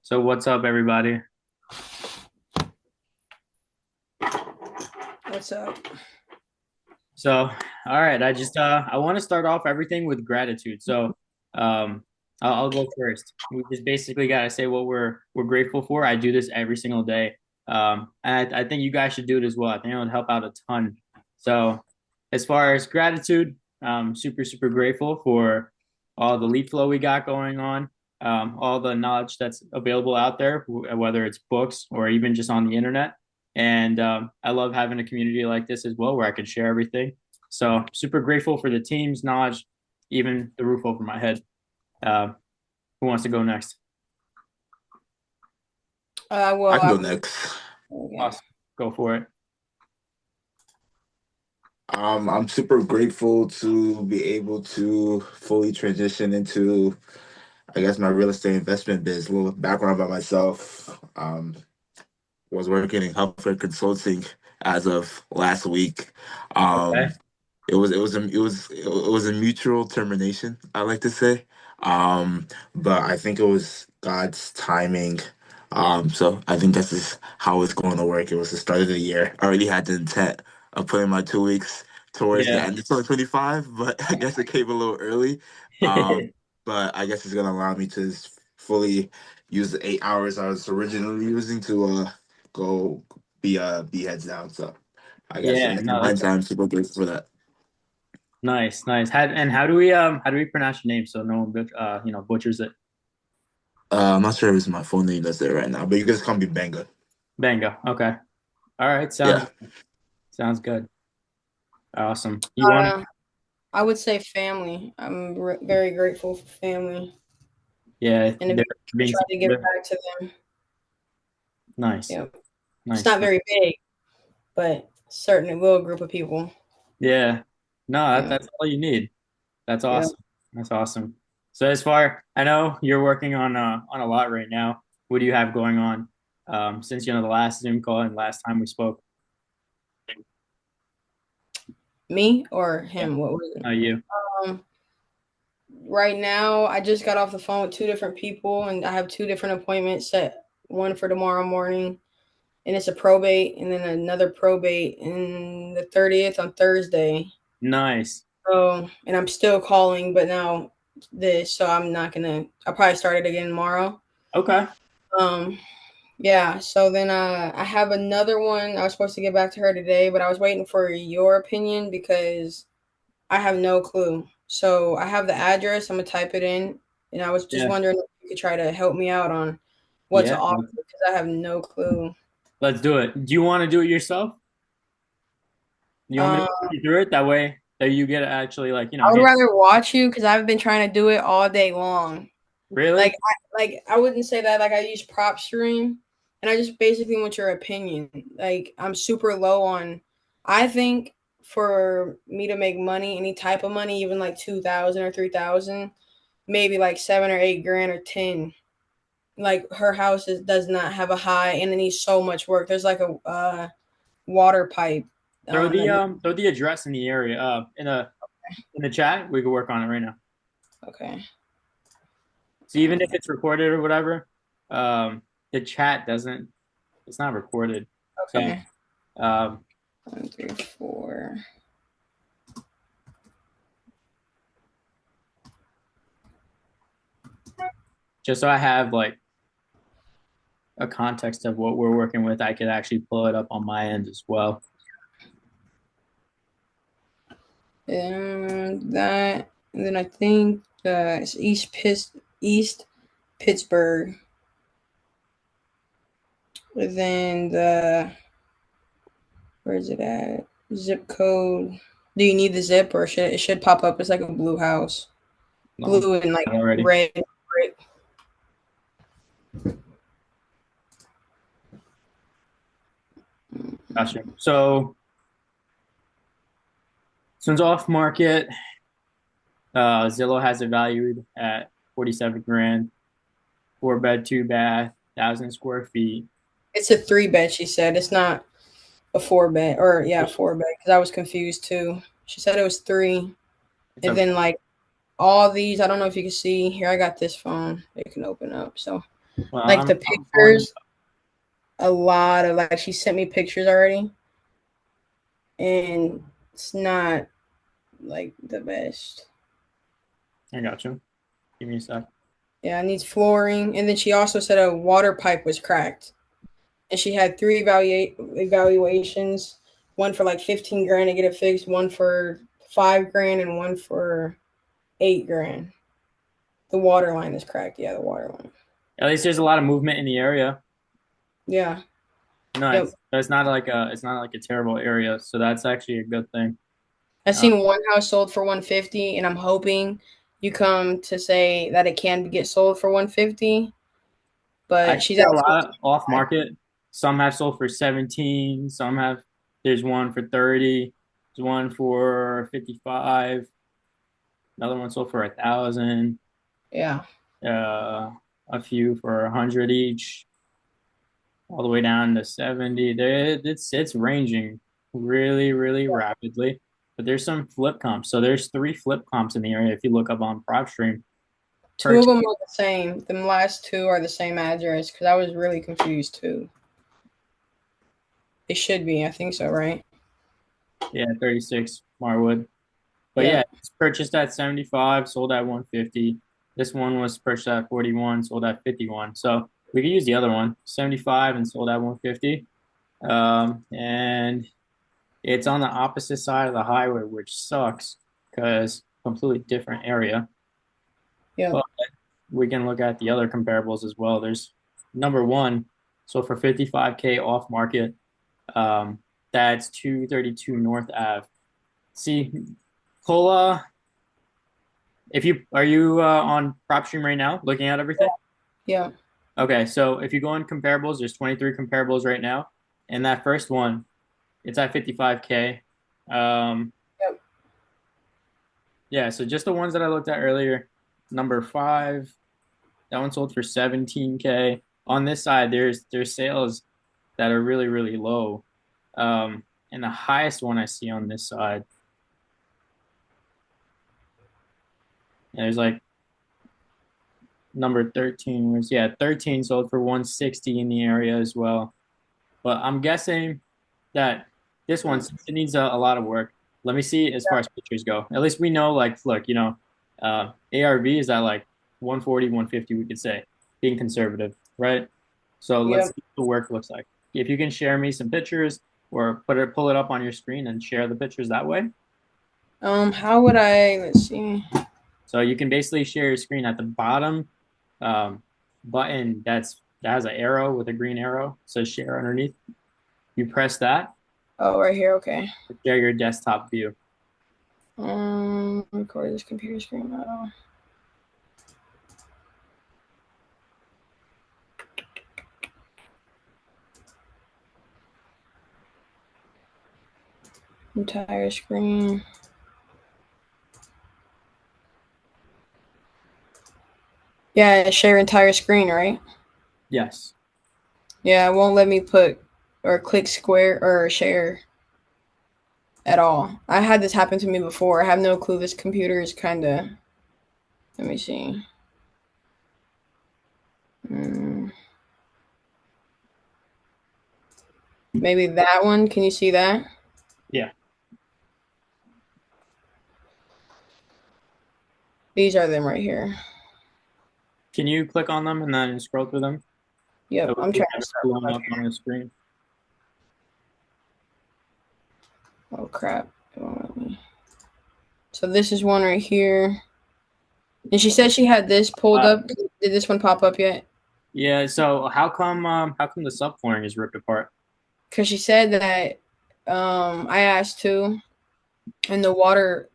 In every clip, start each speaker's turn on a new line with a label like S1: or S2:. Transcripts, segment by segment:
S1: So what's up, everybody?
S2: What's up?
S1: So, all right, I want to start off everything with gratitude. So, um, I'll go first. We just basically gotta say what we're grateful for. I do this every single day, and I think you guys should do it as well. I think it would help out a ton. So, as far as gratitude, super grateful for all the lead flow we got going on, all the knowledge that's available out there, whether it's books or even just on the internet. And I love having a community like this as well, where I can share everything. So super grateful for the team's knowledge, even the roof over my head. Uh, who wants to go next?
S2: Well,
S3: I can
S2: I
S3: go
S2: was
S3: next.
S2: okay.
S1: Awesome. Go for it.
S3: I'm super grateful to be able to fully transition into, I guess, my real estate investment biz. A little background about myself. Was working in healthcare consulting as of last week.
S1: Okay.
S3: Um, it was a mutual termination, I like to say. But I think it was God's timing. So I think that's just how it's going to work. It was the start of the year. I already had the intent of putting my 2 weeks towards the
S1: Yeah.
S3: end of 2025, but I guess it came a little early. But I guess it's gonna allow me to fully use the 8 hours I was originally using to go be heads down. So I guess
S1: Yeah.
S3: in
S1: No,
S3: my
S1: that's
S3: time, super grateful for that.
S1: nice. And how do we pronounce your name so no one butchers it?
S3: I'm not sure if it's my phone name that's there right now, but you guys call me Benga.
S1: Bango. Okay. All right.
S3: Yeah.
S1: Sounds good. Awesome. You want?
S2: Uh, I would say family. I'm very grateful for family
S1: Yeah.
S2: and to
S1: They're
S2: be
S1: being
S2: try to give
S1: supportive.
S2: back to them.
S1: Nice.
S2: Yeah, it's
S1: Nice.
S2: not very big, but certainly will group of people.
S1: Yeah. No,
S2: Yeah,
S1: that's all you need. That's
S2: yeah.
S1: awesome. That's awesome. So I know you're working on a lot right now. What do you have going on? Since the last Zoom call and last time we spoke.
S2: Me or
S1: Yeah.
S2: him? What was it?
S1: You.
S2: Um, right now, I just got off the phone with two different people, and I have two different appointments set. One for tomorrow morning, and it's a probate, and then another probate in the 30th on Thursday.
S1: Nice.
S2: So, and I'm still calling, but now this, so I'm not gonna. I'll probably start it again tomorrow.
S1: Okay.
S2: Um, yeah. So then, I have another one. I was supposed to get back to her today, but I was waiting for your opinion because I have no clue. So I have the address. I'm gonna type it in, and I was just
S1: Yeah.
S2: wondering if you could try to help me out on what to
S1: Yeah.
S2: offer because I have no clue.
S1: Let's do it. Do you want to do it yourself? Do you want me to
S2: Um,
S1: walk you through it? That way that you get to actually
S2: I would
S1: hit.
S2: rather watch you because I've been trying to do it all day long.
S1: Really?
S2: Like I wouldn't say that like I use prop stream and I just basically want your opinion. Like I'm super low on I think for me to make money, any type of money, even like 2,000 or 3,000, maybe like 7 or 8 grand or 10. Like her house does not have a high and it needs so much work. There's like a water pipe. That needs,
S1: Throw the address in the area in the chat. We could work on it right now.
S2: okay.
S1: So even if it's recorded or whatever, um, the chat doesn't. It's not recorded. So
S2: Okay.
S1: um,
S2: 1, 3, 4.
S1: just so I have a context of what we're working with, I could actually pull it up on my end as well.
S2: And that, and then I think it's East Pittsburgh. And then where is it at? Zip code. Do you need the zip or should it should pop up? It's like a blue house,
S1: No,
S2: blue and like
S1: already.
S2: red brick.
S1: Gotcha. So this one's off market. Zillow has it valued at 47 grand, 4 bed, 2 bath, 1,000 square feet.
S2: It's a 3 bed. She said it's not a 4 bed or yeah 4 bed because I was confused too. She said it was three,
S1: It's
S2: and
S1: a
S2: then like all these. I don't know if you can see here. I got this phone. It can open up. So
S1: Well,
S2: Like the
S1: I'm pulling.
S2: pictures, a lot of like she sent me pictures already, and it's not like the best.
S1: I got you. Give me a sec.
S2: Yeah, it needs flooring, and then she also said a water pipe was cracked, and she had three evaluations, one for like 15 grand to get it fixed, one for 5 grand, and one for 8 grand. The water line is cracked. Yeah, the water line.
S1: At least there's a lot of movement in the area.
S2: Yeah.
S1: No,
S2: Yep.
S1: it's not like a terrible area, so that's actually a good thing.
S2: I've
S1: Uh,
S2: seen one house sold for 150, and I'm hoping you come to say that it can get sold for 150.
S1: I
S2: But
S1: see
S2: she's
S1: a
S2: asking.
S1: lot off market. Some have sold for 17. Some have. There's one for 30. There's one for 55. Another one sold for 1,000.
S2: Yeah.
S1: Uh, a few for 100 each, all the way down to 70. It's ranging really, really rapidly. But there's some flip comps. So there's three flip comps in the area if you look up on PropStream.
S2: Two of
S1: Purchase,
S2: them are the same. The last two are the same address because I was really confused too. They should be. I think so, right?
S1: yeah, 36 Marwood. But yeah,
S2: Yep.
S1: it's purchased at 75, sold at 150. This one was purchased at 41, sold at 51. So we could use the other one, 75 and sold at 150. And it's on the opposite side of the highway, which sucks because completely different area.
S2: Yep.
S1: But we can look at the other comparables as well. There's number one, so for 55K off market, um, that's 232 North Ave. See, Cola, if you are you on PropStream right now looking at everything?
S2: Yeah.
S1: Okay, so if you go in comparables, there's 23 comparables right now. And that first one, it's at 55K. Um,
S2: Yep.
S1: yeah, so just the ones that I looked at earlier. Number five, that one sold for 17K. On this side, there's sales that are really, really low. And the highest one I see on this side, there's like number 13 was, yeah, 13 sold for 160 in the area as well. But I'm guessing that this one, since it needs a lot of work, let me see as far as pictures go. At least we know, like, look, ARV is at like 140, 150, we could say, being conservative, right? So let's
S2: Yep.
S1: see what the work looks like. If you can share me some pictures or pull it up on your screen and share the pictures that way.
S2: How would I? Let's see.
S1: So you can basically share your screen at the bottom button that has an arrow with a green arrow, says share underneath. You press that
S2: Oh, right here. Okay.
S1: to share your desktop view.
S2: Record this computer screen now. Entire screen. Yeah, share entire screen, right?
S1: Yes.
S2: Yeah, it won't let me put or click square or share at all. I had this happen to me before. I have no clue. This computer is kind of. Let me see. Mm, maybe that one. Can you see that?
S1: Yeah.
S2: These are them right here.
S1: Can you click on them and then scroll through them?
S2: Yep,
S1: So we
S2: I'm
S1: can
S2: trying to
S1: have it
S2: start
S1: blowing
S2: from up
S1: up on
S2: here.
S1: the screen.
S2: Oh crap! It won't let me. So this is one right here. And she said she had this pulled
S1: Uh,
S2: up. Did this one pop up yet?
S1: yeah. So how come the subflooring is ripped apart?
S2: Because she said that I asked too, and the water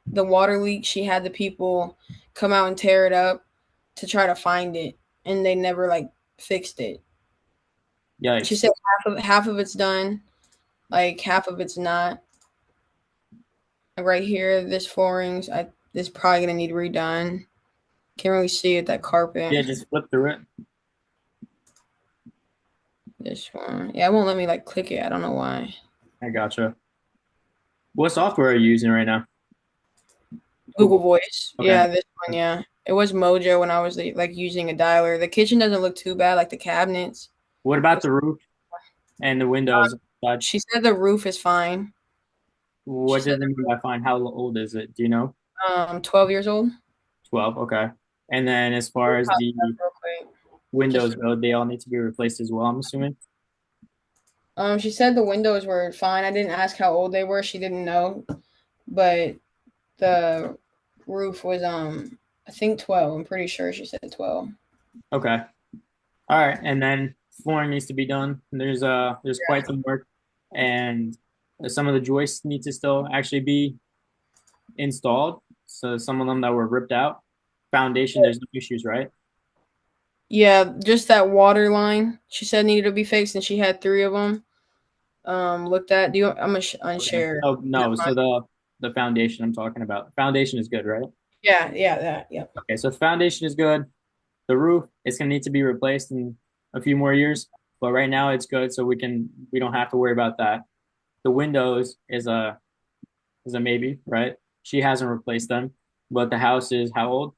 S2: leak. She had the people come out and tear it up to try to find it, and they never like fixed it. She
S1: Yikes.
S2: said half of it's done, like half of it's not. Like right here, this flooring's this probably gonna need redone. Can't really see it. That carpet.
S1: Yeah, just flip through it.
S2: This one. Yeah, it won't let me like click it. I don't know why.
S1: I gotcha. What software are you using right now?
S2: Google
S1: Google.
S2: Voice.
S1: Okay.
S2: Yeah, this one. Yeah. It was Mojo when I was like using a dialer. The kitchen doesn't look too bad, like the cabinets.
S1: What about the roof and the windows and such?
S2: She said the roof is fine. She
S1: What
S2: said
S1: does it mean by fine? How old is it? Do you know?
S2: 12 years old.
S1: 12. Okay. And then as far as the
S2: Real quick.
S1: windows
S2: Just
S1: go, they all need to be replaced as well, I'm assuming.
S2: she said the windows were fine. I didn't ask how old they were. She didn't know, but the roof was I think 12. I'm pretty sure she said 12.
S1: Okay. All right. And then flooring needs to be done. There's quite some work, and some of the joists need to still actually be installed. So some of them that were ripped out. Foundation, there's no issues, right?
S2: Yeah, just that water line. She said needed to be fixed, and she had three of them. Looked at. Do you? I'm gonna
S1: Okay.
S2: unshare.
S1: Oh no, so the foundation I'm talking about. Foundation is good, right?
S2: Yeah, yeah, that. Yeah.
S1: Okay, so foundation is good. The roof is gonna need to be replaced in a few more years, but right now it's good, so we don't have to worry about that. The windows is a maybe, right? She hasn't replaced them, but the house is how old?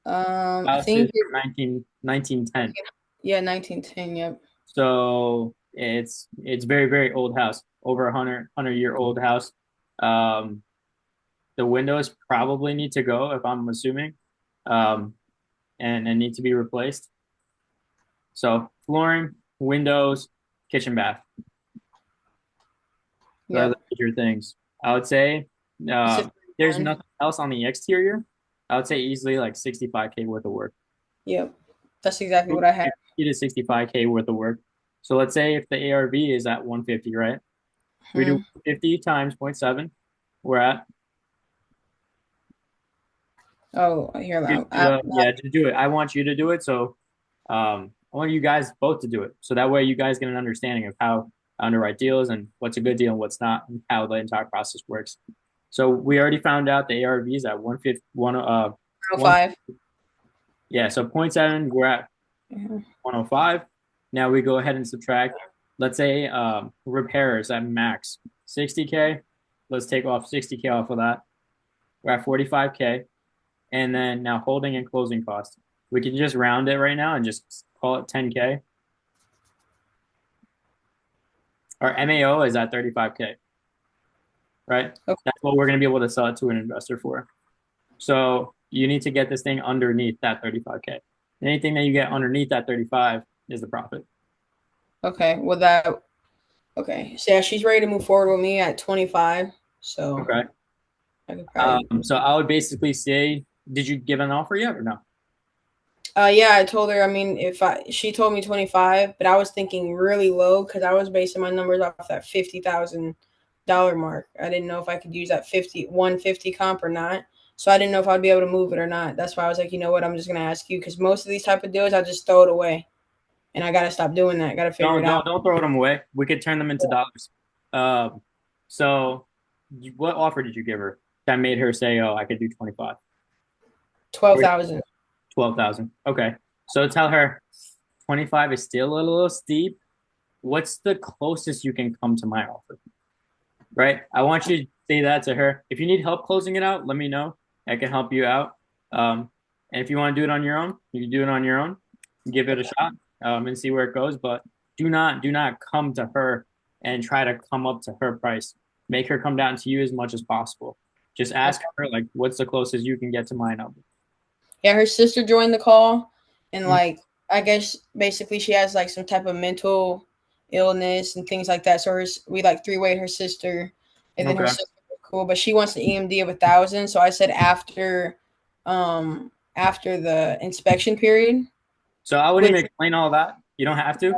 S2: I
S1: House
S2: think
S1: is 1910.
S2: yeah, 1910. Yep.
S1: So it's very, very old house, over 100 year old house. Um, the windows probably need to go, if I'm assuming, um, and need to be replaced. So flooring, windows, kitchen, bath. Those are the
S2: Yep.
S1: major things. I would say
S2: It's
S1: uh,
S2: a
S1: there's
S2: one.
S1: nothing else on the exterior. I would say easily like 65K worth of work.
S2: Yep. That's exactly what I had.
S1: 50 to 65K worth of work. So let's say if the ARV is at 150, right? We do
S2: Hmm.
S1: 50 times point 0.7. We're at
S2: Oh, I hear that.
S1: yeah, to do it. I want you to do it. So I want you guys both to do it. So that way you guys get an understanding of how underwrite deals and what's a good deal and what's not, and how the entire process works. So we already found out the ARVs at 150, one,
S2: 105.
S1: yeah. So point 0.7, we're at
S2: Mhm.
S1: 105. Now we go ahead and subtract. Let's say repairs at max 60K. Let's take off 60K off of that. We're at 45K. And then now holding and closing costs. We can just round it right now and just call it 10K. Our MAO is at 35K, right?
S2: Okay.
S1: That's what we're going to be able to sell it to an investor for. So you need to get this thing underneath that 35K. Anything that you get underneath that 35 is the profit.
S2: Okay. Well, that. Okay. So yeah, she's ready to move forward with me at 25. So
S1: Okay.
S2: I could probably.
S1: So I would basically say, did you give an offer yet or no?
S2: Yeah, I told her. I mean, she told me 25, but I was thinking really low because I was basing my numbers off that $50,000 mark. I didn't know if I could use that 150 comp or not. So I didn't know if I'd be able to move it or not. That's why I was like, you know what, I'm just gonna ask you because most of these type of deals I just throw it away, and I gotta stop doing that. Gotta figure
S1: Don't
S2: it out.
S1: don't don't throw them away. We could turn them into dollars. Um, so what offer did you give her that made her say, "Oh, I could do 25"?
S2: 12,000.
S1: 12,000. Okay. So tell her 25 is still a little steep. What's the closest you can come to my offer? Right? I want you to say that to her. If you need help closing it out, let me know. I can help you out. And if you want to do it on your own, you can do it on your own. Give it a shot, and see where it goes. But do not come to her and try to come up to her price. Make her come down to you as much as possible. Just ask her like, what's the closest you can get to my number?
S2: Yeah, her sister joined the call, and
S1: Mm.
S2: like I guess basically she has like some type of mental illness and things like that. So we like three-way her sister, and then her
S1: Okay.
S2: sister was cool, but she wants an EMD of 1,000. So I said after the inspection period,
S1: So I wouldn't
S2: which
S1: even explain all that. You don't have to.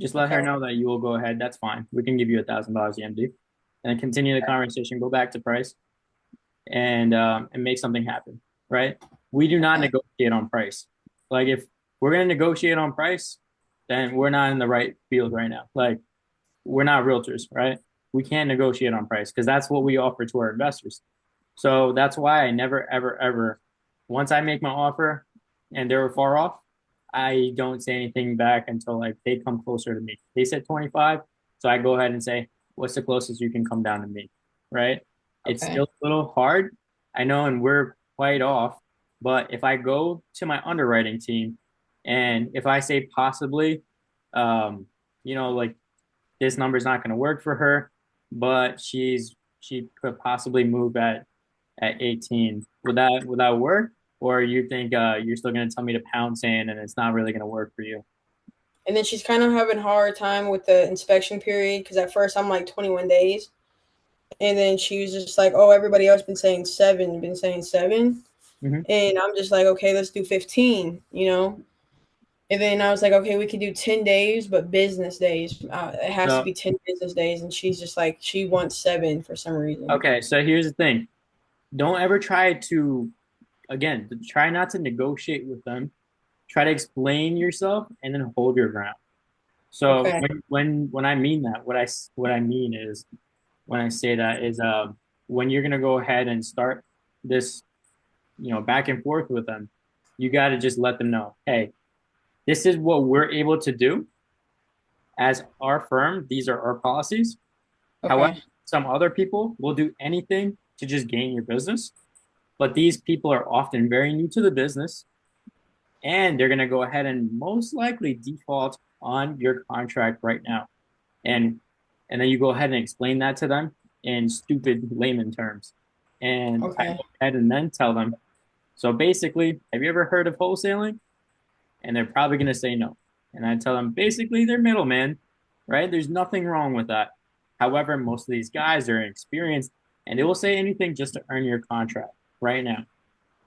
S1: Just let her
S2: okay,
S1: know that you will go ahead. That's fine. We can give you $1,000 EMD, and continue the conversation. Go back to price, and make something happen. Right? We do not
S2: okay,
S1: negotiate on price. Like if we're gonna negotiate on price, then we're not in the right field right now. Like we're not realtors, right? We can't negotiate on price because that's what we offer to our investors. So that's why I never, ever, ever, once I make my offer and they're far off, I don't say anything back until like they come closer to me. They said 25, so I go ahead and say, what's the closest you can come down to me, right? It's
S2: okay,
S1: still a little hard, I know, and we're quite off, But if I go to my underwriting team and if I say possibly, um, like this number's not going to work for her, but she could possibly move at 18. Would that work? Or you think you're still going to tell me to pound sand and it's not really going to work for you?
S2: And then she's kind of having a hard time with the inspection period because at first I'm like 21 days. And then she was just like, oh, everybody else been saying 7, been saying 7.
S1: Hmm.
S2: And I'm just like, okay, let's do 15, you know? And then I was like, okay, we could do 10 days, but business days. It has to
S1: So
S2: be 10 business days. And she's just like, she wants 7 for some reason.
S1: okay, so here's the thing. Don't ever try to again, try not to negotiate with them. Try to explain yourself and then hold your ground. So
S2: Okay.
S1: when I mean that, what I mean is when I say that is when you're gonna go ahead and start this, back and forth with them, you got to just let them know, hey, this is what we're able to do as our firm. These are our policies. However,
S2: Okay.
S1: some other people will do anything to just gain your business, but these people are often very new to the business and they're going to go ahead and most likely default on your contract right now. And then you go ahead and explain that to them in stupid layman terms. And I
S2: Okay.
S1: go ahead and then tell them, so basically, have you ever heard of wholesaling? And they're probably going to say no. And I tell them, basically, they're middlemen, right? There's nothing wrong with that. However, most of these guys are inexperienced and they will say anything just to earn your contract right now.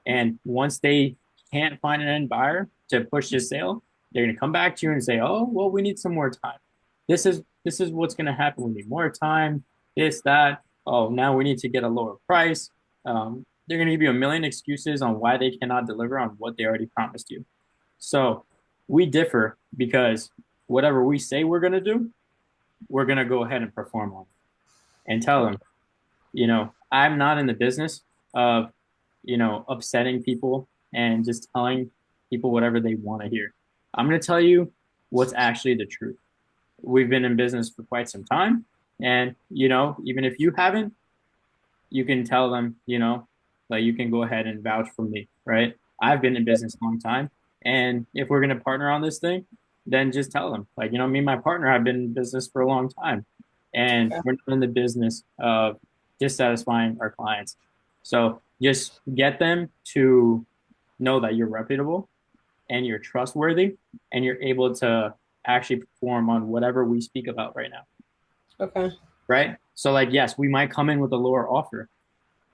S1: And once they can't find an end buyer to push this sale, they're going to come back to you and say, "Oh, well, we need some more time. This is what's going to happen. We need more time. This, that. Oh, now we need to get a lower price." They're going to give you a million excuses on why they cannot deliver on what they already promised you. So we differ because whatever we say we're going to do, we're going to go ahead and perform on and tell them, I'm not in the business of, upsetting people and just telling people whatever they want to hear. I'm going to tell you what's actually the truth. We've been in business for quite some time. And, even if you haven't, you can tell them, like you can go ahead and vouch for me, right? I've been in business a long time. And if we're going to partner on this thing, then just tell them, like, me and my partner have been in business for a long time. And
S2: Okay.
S1: we're not in the business of dissatisfying our clients. So just get them to know that you're reputable and you're trustworthy and you're able to actually perform on whatever we speak about right now.
S2: Okay.
S1: Right. So, like, yes, we might come in with a lower offer,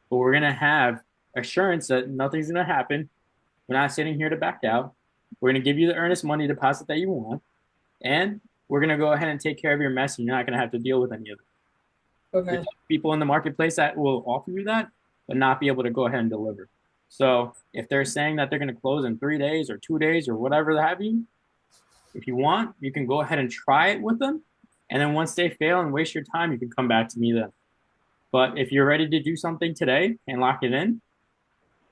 S1: but we're going to have assurance that nothing's going to happen. We're not sitting here to back out. We're going to give you the earnest money deposit that you want. And we're going to go ahead and take care of your mess. And you're not going to have to deal with any of it. There's
S2: Okay.
S1: people in the marketplace that will offer you that, but not be able to go ahead and deliver. So if they're saying that they're going to close in 3 days or 2 days or whatever have you, if you want, you can go ahead and try it with them. And then once they fail and waste your time, you can come back to me then. But if you're ready to do something today and lock it in,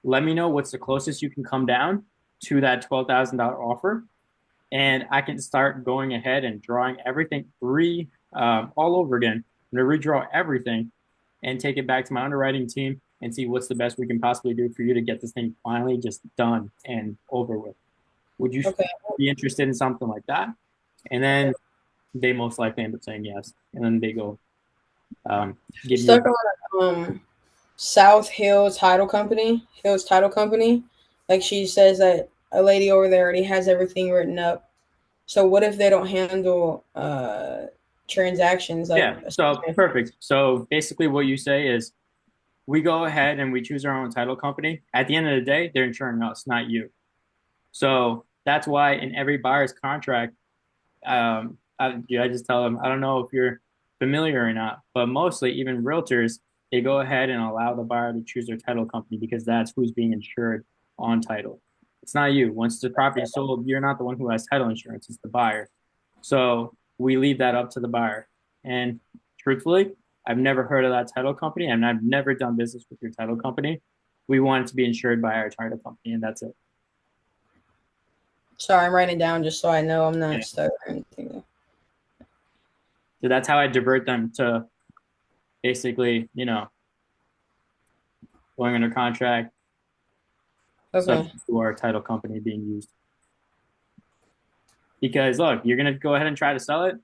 S1: let me know what's the closest you can come down to that $12,000 offer. And I can start going ahead and drawing everything all over again. I'm going to redraw everything and take it back to my underwriting team and see what's the best we can possibly do for you to get this thing finally just done and over with. Would you
S2: Okay.
S1: be interested in something like that? And then they most likely end up saying yes. And then they go give you
S2: Stuck on South Hill Title Company. Hills Title Company. Like she says that a lady over there already has everything written up. So what if they don't handle transactions like
S1: yeah. So perfect. So basically what you say is we go ahead and we choose our own title company. At the end of the day, they're insuring us, not you. So that's why in every buyer's contract, I just tell them, I don't know if you're familiar or not, but mostly even realtors, they go ahead and allow the buyer to choose their title company because that's who's being insured on title. It's not you. Once the property is sold, you're not the one who has title insurance, it's the buyer. So we leave that up to the buyer. And truthfully, I've never heard of that title company and I've never done business with your title company. We want it to be insured by our title company, and that's it.
S2: Sorry, I'm writing it down just so I know I'm
S1: Yeah.
S2: not stuck or anything.
S1: So that's how I divert them to basically, going under contract,
S2: Okay.
S1: to our title company being used. Because look, you're gonna go ahead and try to sell it.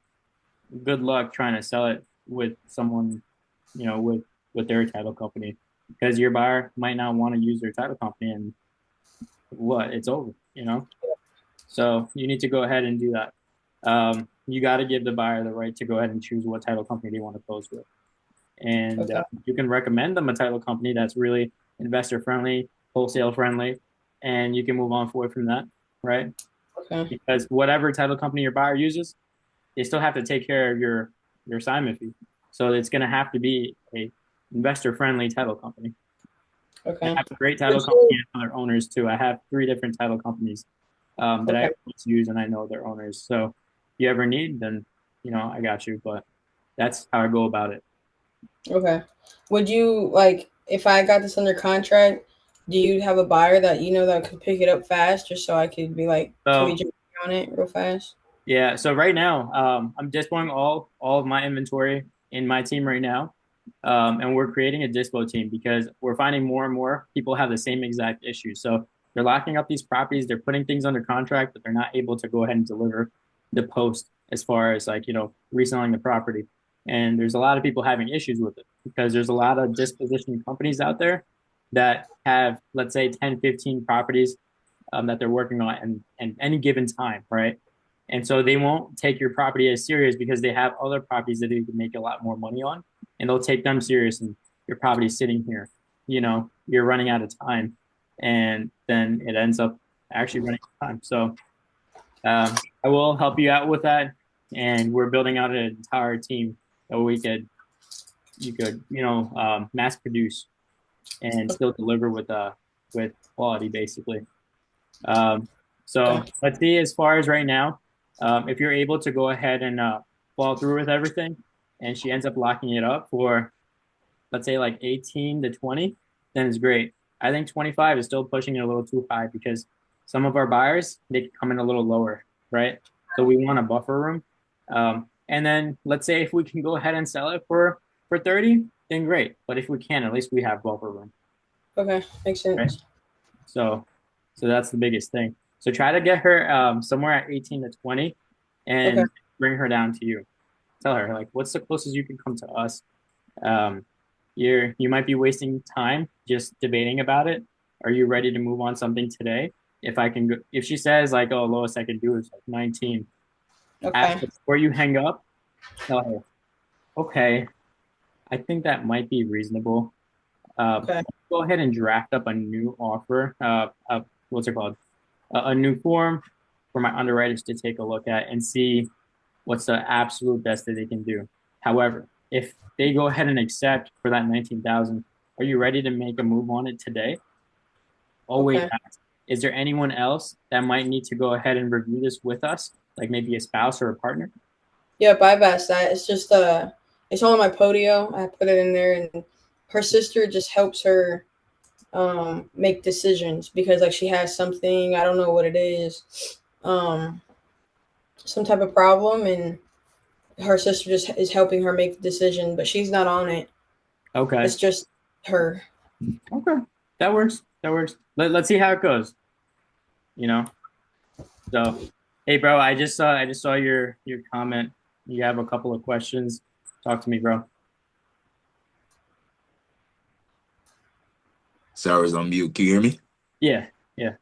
S1: Good luck trying to sell it with someone, with their title company, because your buyer might not want to use their title company, and it's over. So you need to go ahead and do that. You got to give the buyer the right to go ahead and choose what title company they want to close with. And
S2: Okay.
S1: you can recommend them a title company that's really investor friendly, wholesale friendly, and you can move on forward from that, right?
S2: Okay.
S1: Because whatever title company your buyer uses, they still have to take care of your assignment fee. So it's going to have to be a investor friendly title company. I
S2: Okay.
S1: have a great title
S2: Would
S1: company
S2: you,
S1: and other owners too. I have 3 different title companies that I
S2: okay.
S1: always use, and I know their owners. So if you ever need, then I got you. But that's how I go about it.
S2: Okay. Would you like if I got this under contract? Do you have a buyer that you know that could pick it up fast, just so I could be like, can we
S1: So
S2: jump on it real fast?
S1: yeah, so right now, I'm displaying all of my inventory in my team right now, and we're creating a dispo team because we're finding more and more people have the same exact issue. So they're locking up these properties, they're putting things under contract, but they're not able to go ahead and deliver the post as far as like reselling the property. And there's a lot of people having issues with it because there's a lot of disposition companies out there that have, let's say, 10, 15 properties that they're working on and any given time, right? And so they won't take your property as serious because they have other properties that they can make a lot more money on, and they'll take them serious. And your property's sitting here, you're running out of time, and then it ends up actually running out of time. So I will help you out with that, and we're building out an entire team that you could mass produce and still deliver with quality, basically. Um,
S2: Okay.
S1: so let's see, as far as right now, if you're able to go ahead and follow through with everything, and she ends up locking it up for, let's say, like 18 to 20, then it's great. I think 25 is still pushing it a little too high because some of our buyers, they can come in a little lower, right? So we want a buffer room. And then let's say if we can go ahead and sell it for 30, then great. But if we can, at least we have buffer room,
S2: Okay. Makes
S1: right?
S2: sense.
S1: So, so that's the biggest thing. So try to get her somewhere at 18 to 20
S2: Okay.
S1: and bring her down to you. Tell her, like, what's the closest you can come to us? Um, you might be wasting time just debating about it. Are you ready to move on something today? If I can go, if she says like, oh, lowest I can do is like 19,
S2: Okay.
S1: before you hang up, tell her, okay, I think that might be reasonable.
S2: Okay.
S1: Go ahead and draft up a new offer. What's it called? A new form for my underwriters to take a look at and see what's the absolute best that they can do. However, if they go ahead and accept for that 19,000, are you ready to make a move on it today? Oh wait,
S2: Okay.
S1: is there anyone else that might need to go ahead and review this with us, like maybe a spouse or a partner?
S2: Yep, I've asked that. It's just it's on my Podio. I put it in there, and her sister just helps her make decisions because like she has something, I don't know what it is, some type of problem, and her sister just is helping her make the decision, but she's not on it.
S1: Okay,
S2: It's just her.
S1: okay, that works. That works. Let's see how it goes. You know. So, hey, bro, I just saw your comment. You have a couple of questions. Talk to me, bro.
S3: Sorry, I was on mute. Can you hear me?
S1: Yeah, yeah.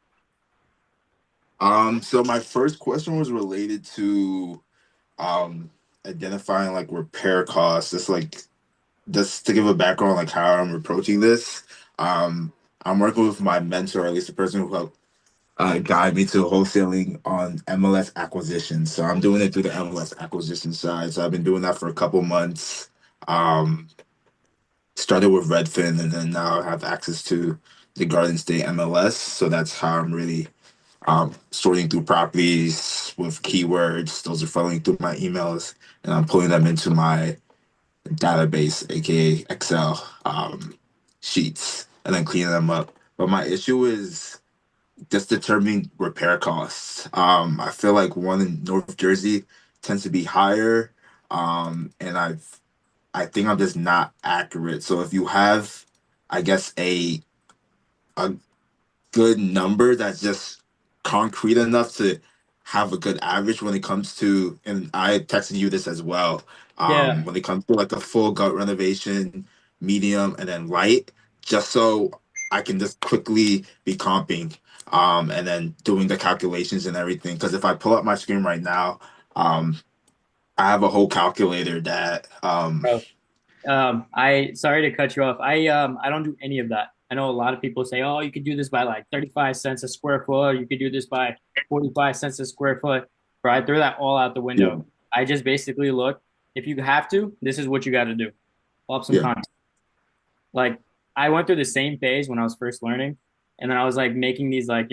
S3: So my first question was related to um identifying like repair costs. It's like just to give a background like how I'm approaching this. Um, I'm working with my mentor, at least the person who helped guide me to wholesaling on MLS acquisition. So I'm doing it through the MLS acquisition side. So I've been doing that for a couple months. Um, Started with Redfin, and then now I have access to the Garden State MLS. So that's how I'm really sorting through properties with keywords. Those are funneling through my emails, and I'm pulling them into my database, aka Excel sheets, and then cleaning them up. But my issue is just determining repair costs. I feel like one in North Jersey tends to be higher, and I think I'm just not accurate. So if you have, I guess a good number that's just concrete enough to have a good average when it comes to, and I texted you this as well.
S1: Yeah.
S3: When it comes to like a full gut renovation, medium, and then light, just so I can just quickly be comping, and then doing the calculations and everything. Because if I pull up my screen right now, um, I have a whole calculator that,
S1: Bro. I sorry to cut you off. I don't do any of that. I know a lot of people say, "Oh, you could do this by like 35 cents a square foot. You could do this by 45 cents a square foot." Bro, I throw that all out the
S3: yeah,
S1: window. I just basically look, if you have to, this is what you got to do. Pull up some
S3: yeah,
S1: content. Like I went through the same phase when I was first learning, and then I was like making these like,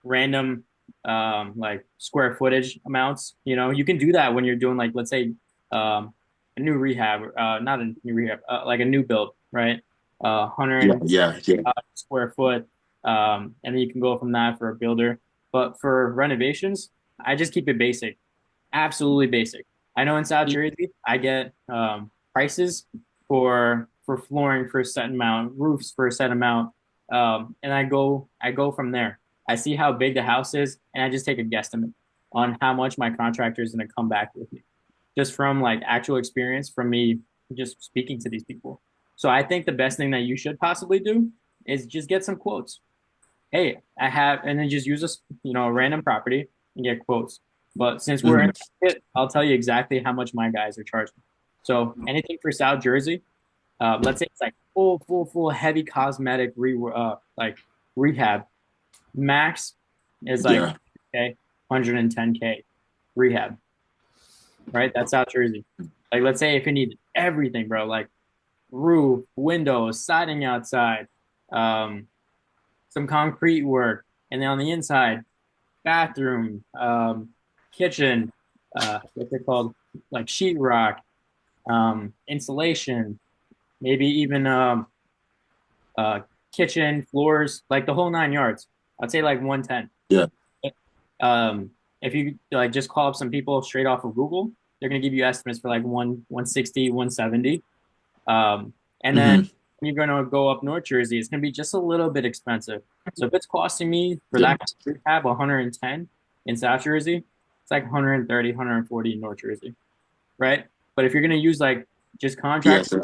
S1: random like square footage amounts. You can do that when you're doing like, let's say a new rehab, not a new rehab, like a new build, right? 100
S3: yeah, yeah,
S1: square foot, and then you can go from that for a builder. But for renovations, I just keep it basic, absolutely basic. I know in South Jersey, I get prices for flooring for a set amount, roofs for a set amount, and I go from there. I see how big the house is, and I just take a guesstimate on how much my contractor is going to come back with me, just from like actual experience from me just speaking to these people. So I think the best thing that you should possibly do is just get some quotes. Hey, I have, and then just use a random property and get quotes. But since we're in
S3: mhm,
S1: it, I'll tell you exactly how much my guys are charging. So anything for South Jersey, let's say it's like full heavy cosmetic like rehab. Max is like
S3: yeah,
S1: 100K, 110K rehab, right? That's South Jersey. Like let's say if you need everything, bro, like roof, windows, siding outside, um, some concrete work, and then on the inside, bathroom, kitchen, what's it called? Like sheetrock, insulation, maybe even uh, kitchen, floors, like the whole 9 yards. I'd say like 110.
S3: yeah,
S1: If you like just call up some people straight off of Google, they're gonna give you estimates for like 160, 170. And then
S3: hmm,
S1: you're gonna go up North Jersey, it's gonna be just a little bit expensive. So if it's costing me for
S3: yeah,
S1: that rehab 110 in South Jersey, it's like 130, 140 in North Jersey, right? But if you're gonna use like just
S3: yeah,
S1: contract,
S3: so,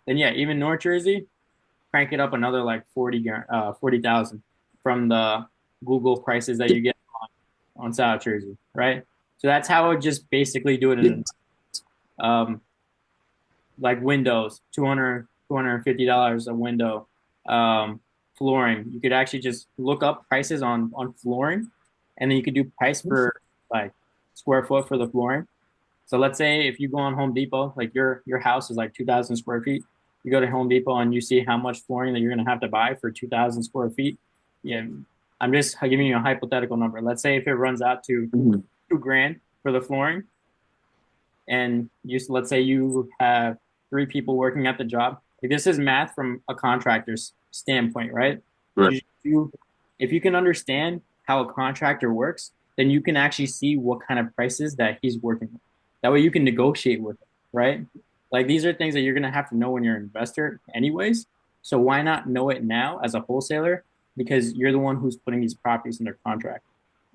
S1: then yeah, even North Jersey, crank it up another like 40,000 from the Google prices that
S3: yeah,
S1: you get on South Jersey, right? So that's how I would just basically do it
S3: yeah,
S1: in like windows, 250 dollars a window. Flooring, you could actually just look up prices on flooring, and then you could do price for like square foot for the flooring. So let's say if you go on Home Depot, like your house is like 2,000 square feet, you go to Home Depot and you see how much flooring that you're gonna have to buy for 2,000 square feet. Yeah, I'm just giving you a hypothetical number. Let's say if it runs out to
S3: mhm,
S1: 2 grand for the flooring, and let's say you have 3 people working at the job. Like this is math from a contractor's standpoint, right?
S3: right,
S1: You, if you can understand how a contractor works, then you can actually see what kind of prices that he's working with. That way you can negotiate with it, right? Like these are things that you're gonna have to know when you're an investor anyways. So why not know it now as a wholesaler? Because you're the one who's putting these properties in their contract,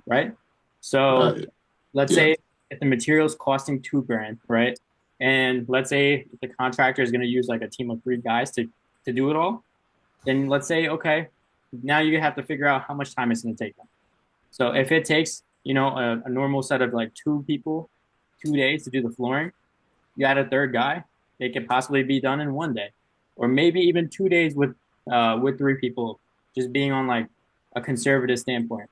S1: right? So
S3: right,
S1: let's
S3: yeah,
S1: say if the material's costing 2 grand, right? And let's say the contractor is going to use like a team of 3 guys to do it all, then let's say, okay, now you have to figure out how much time it's going to take them. So if it takes, a normal set of like 2 people, 2 days to do the flooring, you add a third guy, it could possibly be done in one day, or maybe even 2 days with 3 people, just being on like a conservative standpoint.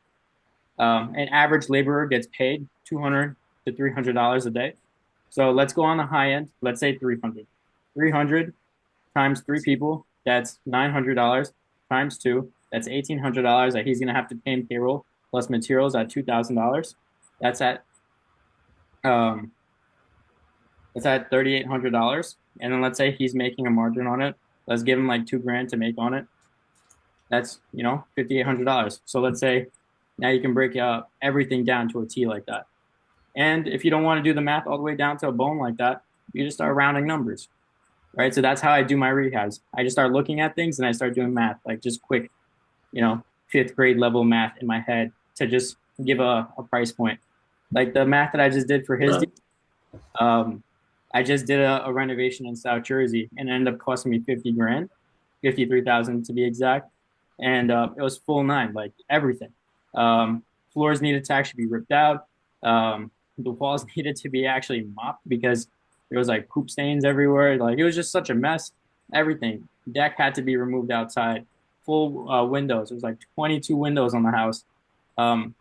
S1: An average laborer gets paid 200 to $300 a day. So let's go on the high end. Let's say 300. 300 times 3 people, that's $900 times two. That's $1,800 that he's going to have to pay in payroll plus materials at $2,000. That's at um, that's at $3,800. And then let's say he's making a margin on it. Let's give him like 2 grand to make on it. That's $5,800. So let's say now you can break everything down to a T like that. And if you don't want to do the math all the way down to a bone like that, you just start rounding numbers, right? So that's how I do my rehabs. I just start looking at things and I start doing math, like just quick. fifth grade level math in my head to just give a price point. Like the math that I just did for his
S3: Right.
S1: deal, um, I just did a renovation in South Jersey and it ended up costing me 50 grand, 53,000 to be exact. And it was full nine, like everything. Um, Floors needed to actually be ripped out. The walls needed to be actually mopped because there was like poop stains everywhere. Like it was just such a mess. Everything. Deck had to be removed outside. Full windows. It was like 22 windows on the house. Um,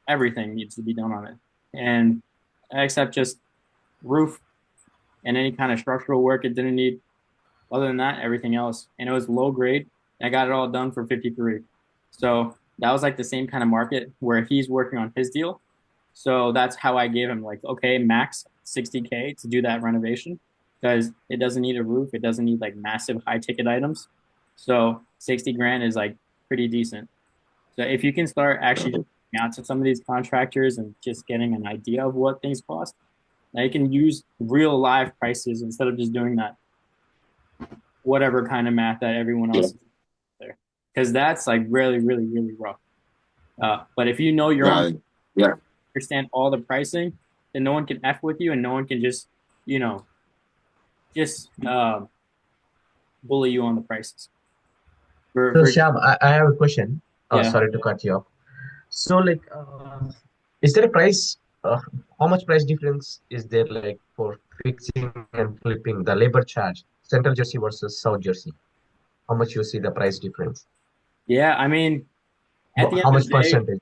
S1: Everything needs to be done on it. And except just roof and any kind of structural work it didn't need. Other than that, everything else. And it was low grade. I got it all done for 53. So that was like the same kind of market where he's working on his deal. So that's how I gave him like, okay, max 60K to do that renovation because it doesn't need a roof. It doesn't need like massive high ticket items. So 60 grand is like pretty decent. So if you can start actually just reaching out to some of these contractors and just getting an idea of what things cost, now you can use real live prices instead of just doing that whatever kind of math that everyone
S3: Yeah.
S1: else is there. Because that's like really, really, really rough. But if you know your own,
S3: Nah, yeah.
S1: understand all the pricing, then no one can F with you and no one can just, you know, just bully you on the prices.
S4: So,
S1: For
S4: Sham, I have a question.
S1: yeah.
S4: Sorry to cut you off. So, like, is there a price? How much price difference is there, like, for fixing and flipping the labor charge, Central Jersey versus South Jersey? How much you see the price difference?
S1: Yeah, I mean, at the end
S4: How
S1: of
S4: much
S1: the day,
S4: percentage?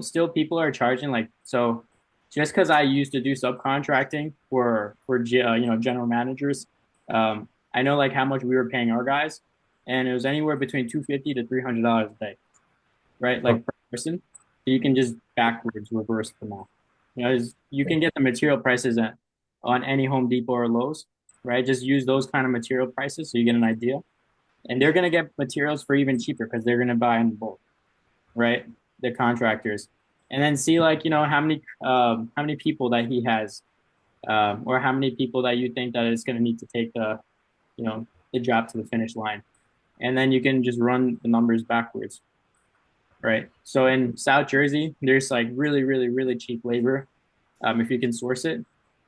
S1: still people are charging like so just because I used to do subcontracting for general managers, I know like how much we were paying our guys, and it was anywhere between 250 to $300 a day, right?
S4: Oh,
S1: Like per person. So you can just backwards reverse them all. You can get the material prices on any Home Depot or Lowe's, right? Just use those kind of material prices so you get an idea, and they're gonna get materials for even cheaper because they're gonna buy in bulk, right? The contractors, and then see like how many people that he has, or how many people that you think that it's going to need to take the job to the finish line, and then you can just run the numbers backwards, right? So in South Jersey, there's like really really really cheap labor, if you can source it.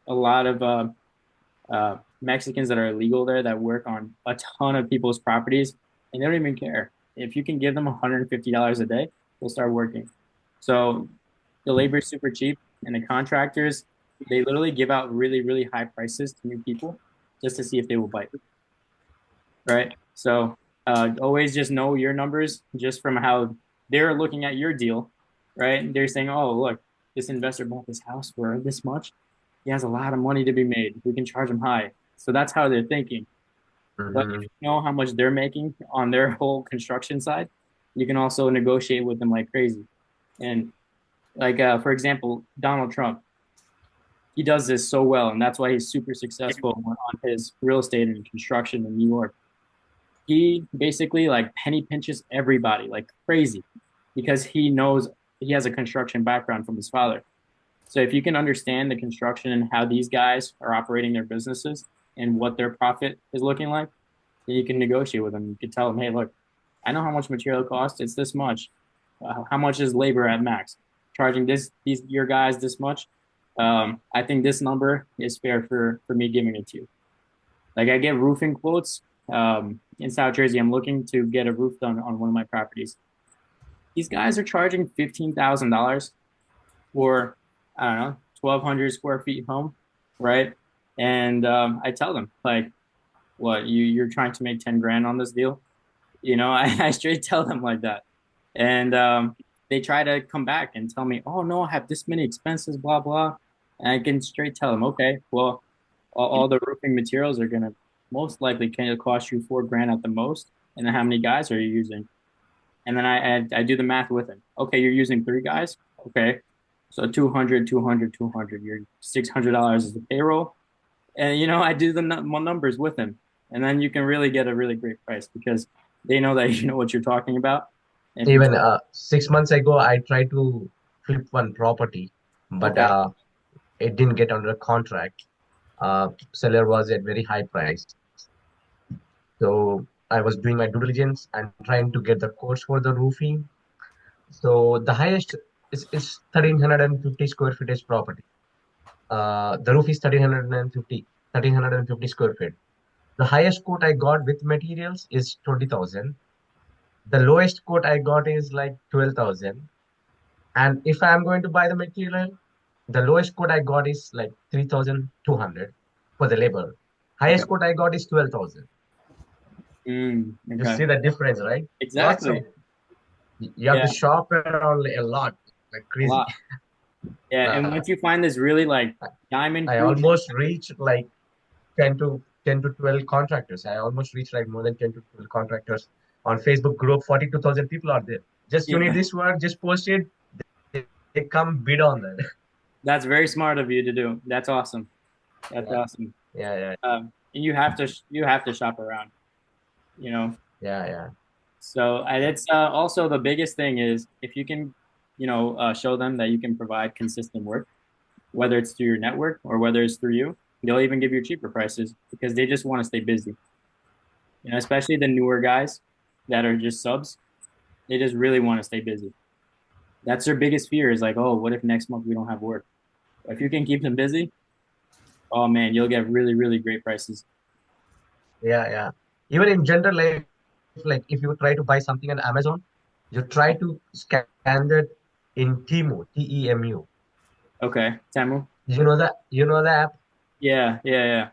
S1: A lot of Mexicans that are illegal there that work on a ton of people's properties, and they don't even care. If you can give them $150 a day, they'll start working. So the labor is super cheap, and the contractors, they literally give out really, really high prices to new people just to see if they will bite, right? So always just know your numbers just from how they're looking at your deal, right? They're saying, oh, look, this investor bought this house for this much. He has a lot of money to be made. We can charge him high. So that's how they're thinking. But if
S4: mhm.
S1: you know how much they're making on their whole construction side, you can also negotiate with them like crazy. And like for example, Donald Trump, he does this so well, and that's why he's super successful on his real estate and construction in New York. He basically like penny pinches everybody like crazy because he knows he has a construction background from his father. So if you can understand the construction and how these guys are operating their businesses and what their profit is looking like, then you can negotiate with them. You can tell them, hey, look, I know how much material costs. It's this much. How much is labor at max? Charging these your guys this much. I think this number is fair for me giving it to you. Like I get roofing quotes in South Jersey. I'm looking to get a roof done on one of my properties. These guys are charging $15,000 for I don't know 1,200 square feet home, right? And I tell them like, what you're trying to make 10 grand on this deal? I straight tell them like that. And they try to come back and tell me, oh, no, I have this many expenses, blah, blah. And I can straight tell them, okay, well, all the roofing materials are going to most likely kind of cost you 4 grand at the most. And then how many guys are you using? And then I do the math with them. Okay, you're using 3 guys. Okay. So 200, 200, 200. You're $600 is the payroll. And, I do the numbers with them. And then you can really get a really great price because they know that you know what you're talking about. And if you
S4: Even 6 months ago, I tried to flip one property, but
S1: okay,
S4: it didn't get under contract. Seller was at very high price. So I was doing my due diligence and trying to get the quotes for the roofing. So the highest is 1350 square feet is property. The roof is 1350 square feet. The highest quote I got with materials is 20,000. The lowest quote I got is like 12,000. And if I'm going to buy the material, the lowest quote I got is like 3,200 for the labor.
S1: Okay.
S4: Highest quote I got is 12,000. You
S1: Okay.
S4: see the difference, right? Lots of,
S1: Exactly.
S4: you have to
S1: Yeah,
S4: shop around a lot, like
S1: a
S4: crazy.
S1: lot. Yeah, and
S4: Uh,
S1: once you find this really like diamond
S4: I
S1: proof,
S4: almost reached like 10 to 12 contractors. I almost reached like more than 10 to 12 contractors on Facebook group. 42,000 people are there. Just you need
S1: yeah,
S4: this work, just post it. They come bid on that.
S1: that's very smart of you to do. That's awesome. That's
S4: Yeah,
S1: awesome.
S4: yeah, yeah,
S1: And you have to shop around, you know.
S4: yeah, yeah.
S1: So and it's also the biggest thing is if you can, show them that you can provide consistent work, whether it's through your network or whether it's through you, they'll even give you cheaper prices because they just want to stay busy. Especially the newer guys that are just subs, they just really want to stay busy. That's their biggest fear is like, oh, what if next month we don't have work? If you can keep them busy, oh man, you'll get really, really great prices.
S4: Yeah, yeah. Even in general life, like if you try to buy something on Amazon, you try to scan that in Temu, Temu.
S1: Okay, Tamu.
S4: You know the app.
S1: Yeah, yeah, yeah.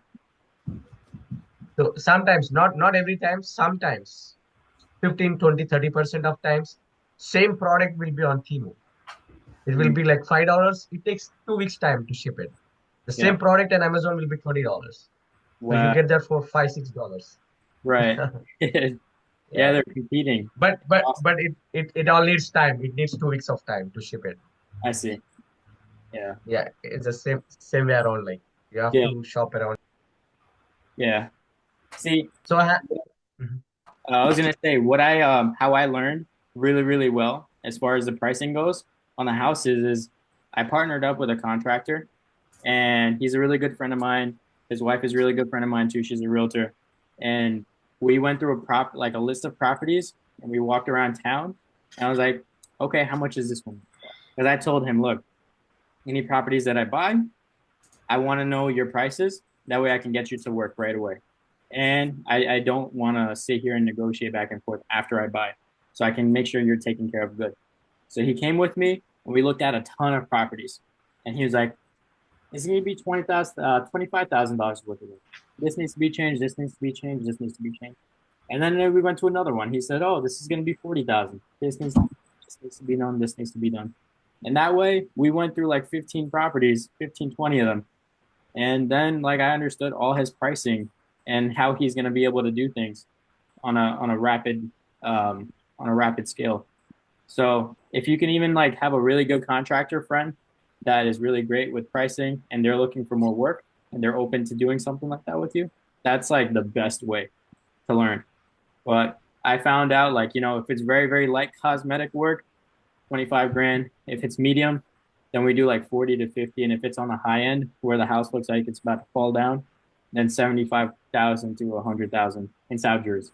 S4: So sometimes, not every time, sometimes 15, 20, 30% of times, same product will be on Temu. It will
S1: Mm,
S4: be like $5. It takes 2 weeks time to ship it. The
S1: yeah.
S4: same product on Amazon will be $20. So you
S1: Wow.
S4: get that for $5, $6.
S1: Right. Yeah,
S4: Yeah.
S1: they're competing.
S4: But but
S1: Awesome.
S4: but it all needs time. It needs 2 weeks of time to ship it.
S1: I see. Yeah.
S4: Yeah, it's the same way around. Like you have
S1: Yeah.
S4: to shop around.
S1: Yeah. See,
S4: So Mhm.
S1: I was gonna say what how I learned really, really well as far as the pricing goes on the houses is I partnered up with a contractor and he's a really good friend of mine. His wife is a really good friend of mine too. She's a realtor. And we went through a list of properties and we walked around town and I was like, okay, how much is this one? Because I told him, look, any properties that I buy, I want to know your prices. That way I can get you to work right away. And I don't want to sit here and negotiate back and forth after I buy. So I can make sure you're taken care of good. So he came with me and we looked at a ton of properties. And he was like, it's going to be $25,000 worth of work. This needs to be changed. This needs to be changed. This needs to be changed. And then we went to another one. He said, "Oh, this is going to be 40,000. This needs to be done. This needs to be done." And that way, we went through like 15 properties, 15, 20 of them. And then like I understood all his pricing and how he's going to be able to do things on a rapid scale. So if you can even like have a really good contractor friend that is really great with pricing and they're looking for more work and they're open to doing something like that with you, that's like the best way to learn. But I found out like, if it's very, very light cosmetic work, 25 grand. If it's medium, then we do like 40 to 50. And if it's on the high end where the house looks like it's about to fall down, then 75,000 to 100,000 in South Jersey.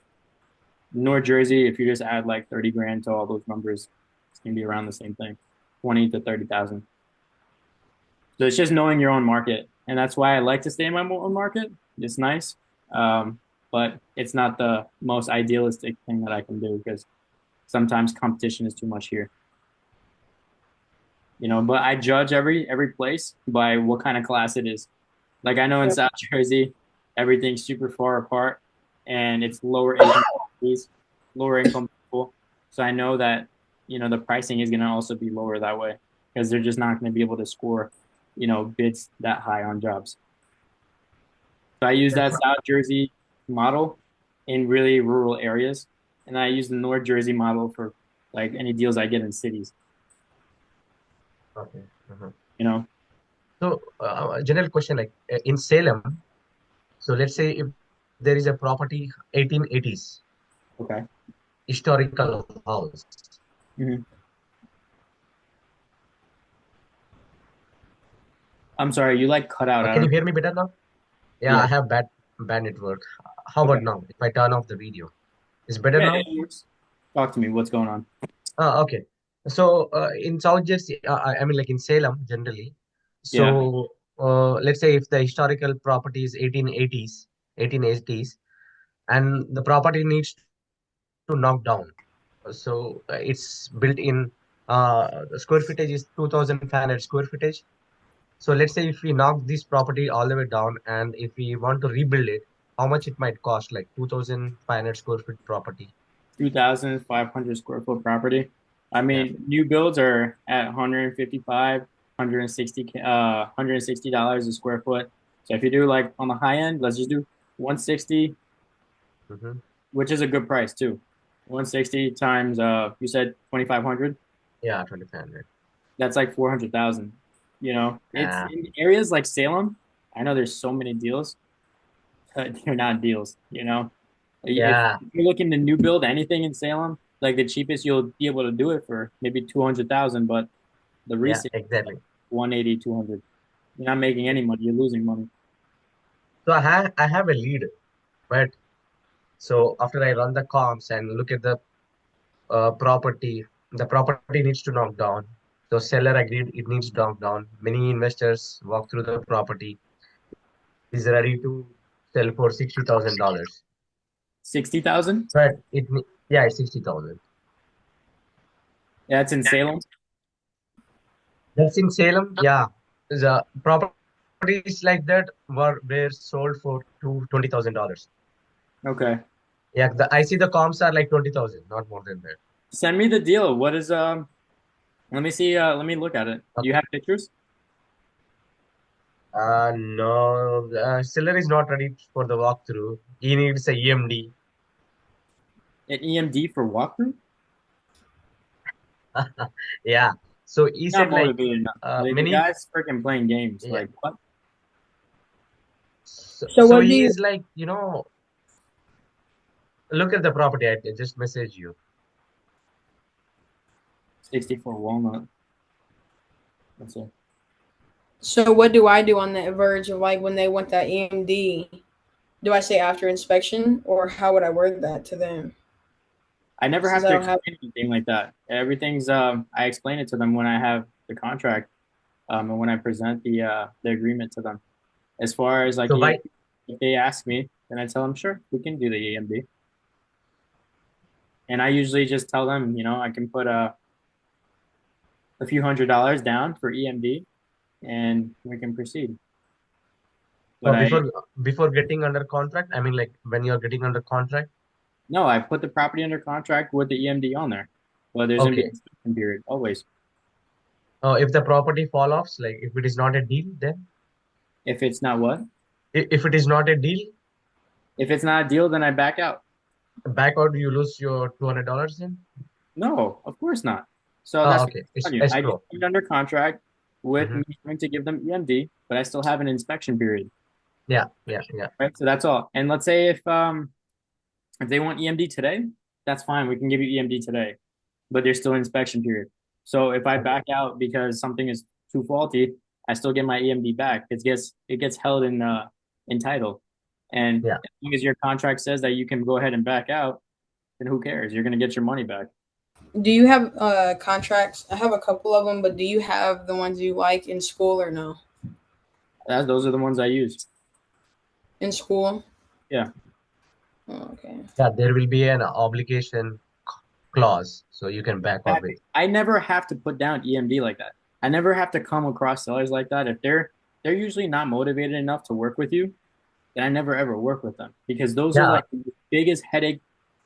S1: North Jersey, if you just add like 30 grand to all those numbers, it's gonna be around the same thing, 20 to 30,000. So it's just knowing your own market, and that's why I like to stay in my own market. It's nice, but it's not the most idealistic thing that I can do because sometimes competition is too much here. But I judge every place by what kind of class it is. Like I know in
S2: Yep.
S1: South Jersey, everything's super far apart, and it's lower income families, lower income people. So I know that the pricing is going to also be lower that way because they're just not going to be able to score bids that high on jobs. So I use that South Jersey model in really rural areas, and I use the North Jersey model for like any deals I get in cities.
S4: Okay. Mhm.
S1: You know,
S4: So general question like in Salem. So let's say if there is a property 1880s
S1: okay.
S4: historical house.
S1: hmm I'm sorry, you like cut out. I
S4: Can you
S1: don't.
S4: hear me better now? Yeah,
S1: Yeah.
S4: I have bad network. How
S1: Okay.
S4: about now? If I turn off the video. Is better
S1: Yeah,
S4: now?
S1: it works. Talk to me. What's going on?
S4: Okay. So in South Jersey, I mean like in Salem generally.
S1: Yeah.
S4: So let's say if the historical property is 1880s, and the property needs to knock down. So it's built in the square footage is 2,500 square footage. So let's say if we knock this property all the way down and if we want to rebuild it, how much it might cost, like 2,500 square feet property.
S1: 2,500 square foot property. I
S4: Yeah.
S1: mean, new builds are at 155, 160, $160 a square foot. So if you do like on the high end, let's just do 160,
S4: Hmm.
S1: which is a good price too. 160 times you said 2,500.
S4: Yeah, 2,500.
S1: That's like 400,000. You know, it's
S4: Uh,
S1: in areas like Salem. I know there's so many deals, but they're not deals. You know, if
S4: yeah,
S1: you're looking to new build anything in Salem, like the cheapest you'll be able to do it for maybe 200,000, but the
S4: yeah,
S1: resale is like
S4: exactly.
S1: 180, 200. You're not making any money. You're losing money.
S4: So I have a lead, but so after I run the comps and look at the property needs to knock down. So seller agreed it needs to knock down. Many investors walk through the property, is ready to sell for $60,000.
S1: 60,000?
S4: But yeah, it's 60,000.
S1: Yeah, it's in Salem.
S4: That's in Salem. Yeah, the properties like that were sold for $20,000.
S1: Okay.
S4: Yeah, I see the comps are like 20,000, not more than that.
S1: Send me the deal. What is let me see let me look at it. Do you
S4: Okay.
S1: have pictures?
S4: No, the seller is not ready for the walkthrough. He needs a EMD.
S1: An EMD for walkthrough?
S4: Yeah. So he
S1: Not
S4: said like
S1: motivated enough. The
S4: many.
S1: guy's freaking playing games.
S4: Yeah.
S1: Like what?
S4: So,
S2: So
S4: so
S2: what do
S4: he
S2: you
S4: is like, look at the property. I just message you.
S1: 64 Walnut. That's it.
S2: so what do I do on that verge of like when they want that EMD? Do I say after inspection or how would I word that to them?
S1: I never
S2: Since
S1: have
S2: I
S1: to
S2: don't have
S1: explain anything like that. Everything's I explain it to them when I have the contract, and when I present the agreement to them. As far as like
S4: So why?
S1: EMD, if they ask me, then I tell them, sure, we can do the EMD. And I usually just tell them, I can put a few $100s down for EMD and we can proceed. But
S4: So before getting under contract, I mean like when you're getting under contract.
S1: no, I put the property under contract with the EMD on there. Well, there's gonna be an
S4: Okay.
S1: inspection period always.
S4: If the property fall offs, like if it is not a deal, then
S1: If it's not what?
S4: if it is not a deal,
S1: If it's not a deal, then I back out.
S4: back out you lose your $200 then.
S1: No, of course not. So
S4: Oh,
S1: that's what
S4: okay.
S1: I'm
S4: It's
S1: telling you. I just
S4: escrow.
S1: put it under contract with
S4: Hmm.
S1: me having to give them EMD, but I still have an inspection period,
S4: Yeah, yeah, yeah.
S1: right? So that's all. And let's say if they want EMD today, that's fine. We can give you EMD today, but there's still an inspection period. So if I
S4: Okay.
S1: back out because something is too faulty, I still get my EMD back. It gets held in title, and
S4: Yeah.
S1: as long as your contract says that you can go ahead and back out, then who cares? You're gonna get your money back.
S2: Do you have contracts? I have a couple of them, but do you have the ones you like in school or no?
S1: Those are the ones I use.
S2: In school?
S1: Yeah.
S2: Oh, okay.
S4: Yeah, there will be an obligation clause, so you can back out with.
S1: I never have to put down EMD like that. I never have to come across sellers like that. If they're usually not motivated enough to work with you, then I never ever work with them because those are
S4: Yeah,
S1: like the biggest headache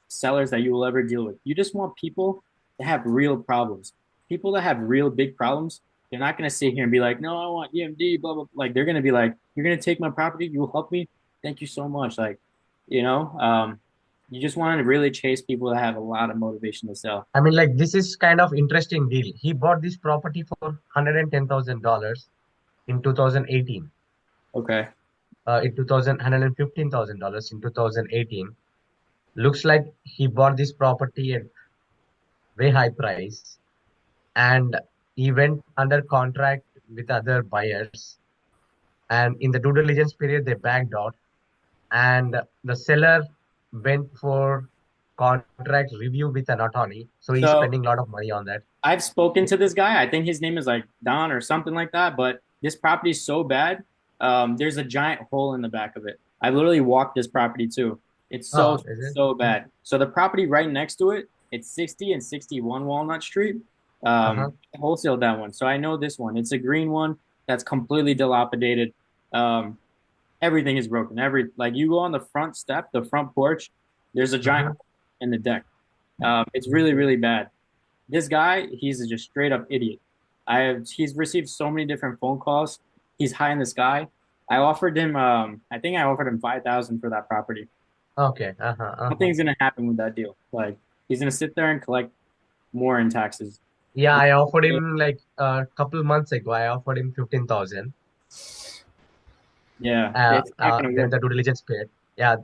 S1: sellers that you will ever deal with. You just want people that have real problems. People that have real big problems, they're not gonna sit here and be like, "No, I want EMD." Blah blah. Like they're gonna be like, "You're gonna take my property? You'll help me? Thank you so much." Like, you know, you just want to really chase people that have a lot of motivation to sell.
S4: I mean, like this is kind of interesting deal. He bought this property for $110,000 in 2018.
S1: Okay.
S4: In 2000, $115,000 in 2018. Looks like he bought this property at way high price, and he went under contract with other buyers. And in the due diligence period, they backed out, and the seller went for contract review with an attorney, so he's
S1: So
S4: spending a lot of money on that.
S1: I've spoken to this guy. I think his name is like Don or something like that. But this property is so bad. There's a giant hole in the back of it. I literally walked this property too. It's so
S4: Oh, is it?
S1: so bad. So the property right next to it, it's 60 and 61 Walnut Street.
S4: Uh-huh.
S1: I wholesaled that one, so I know this one. It's a green one that's completely dilapidated. Um, everything is broken. Like you go on the front step, the front porch, there's a giant
S4: Mm-hmm.
S1: hole in the deck. It's really really bad. This guy, he's just straight up idiot. He's received so many different phone calls. He's high in the sky. I think I offered him 5,000 for that property.
S4: Okay. Uh-huh. Uh-huh.
S1: Nothing's gonna happen with that deal. Like he's gonna sit there and collect more in taxes.
S4: Yeah, I offered him like a couple months ago. I offered him 15,000.
S1: Yeah, it's not gonna
S4: Then
S1: work.
S4: the due diligence paid. Yeah,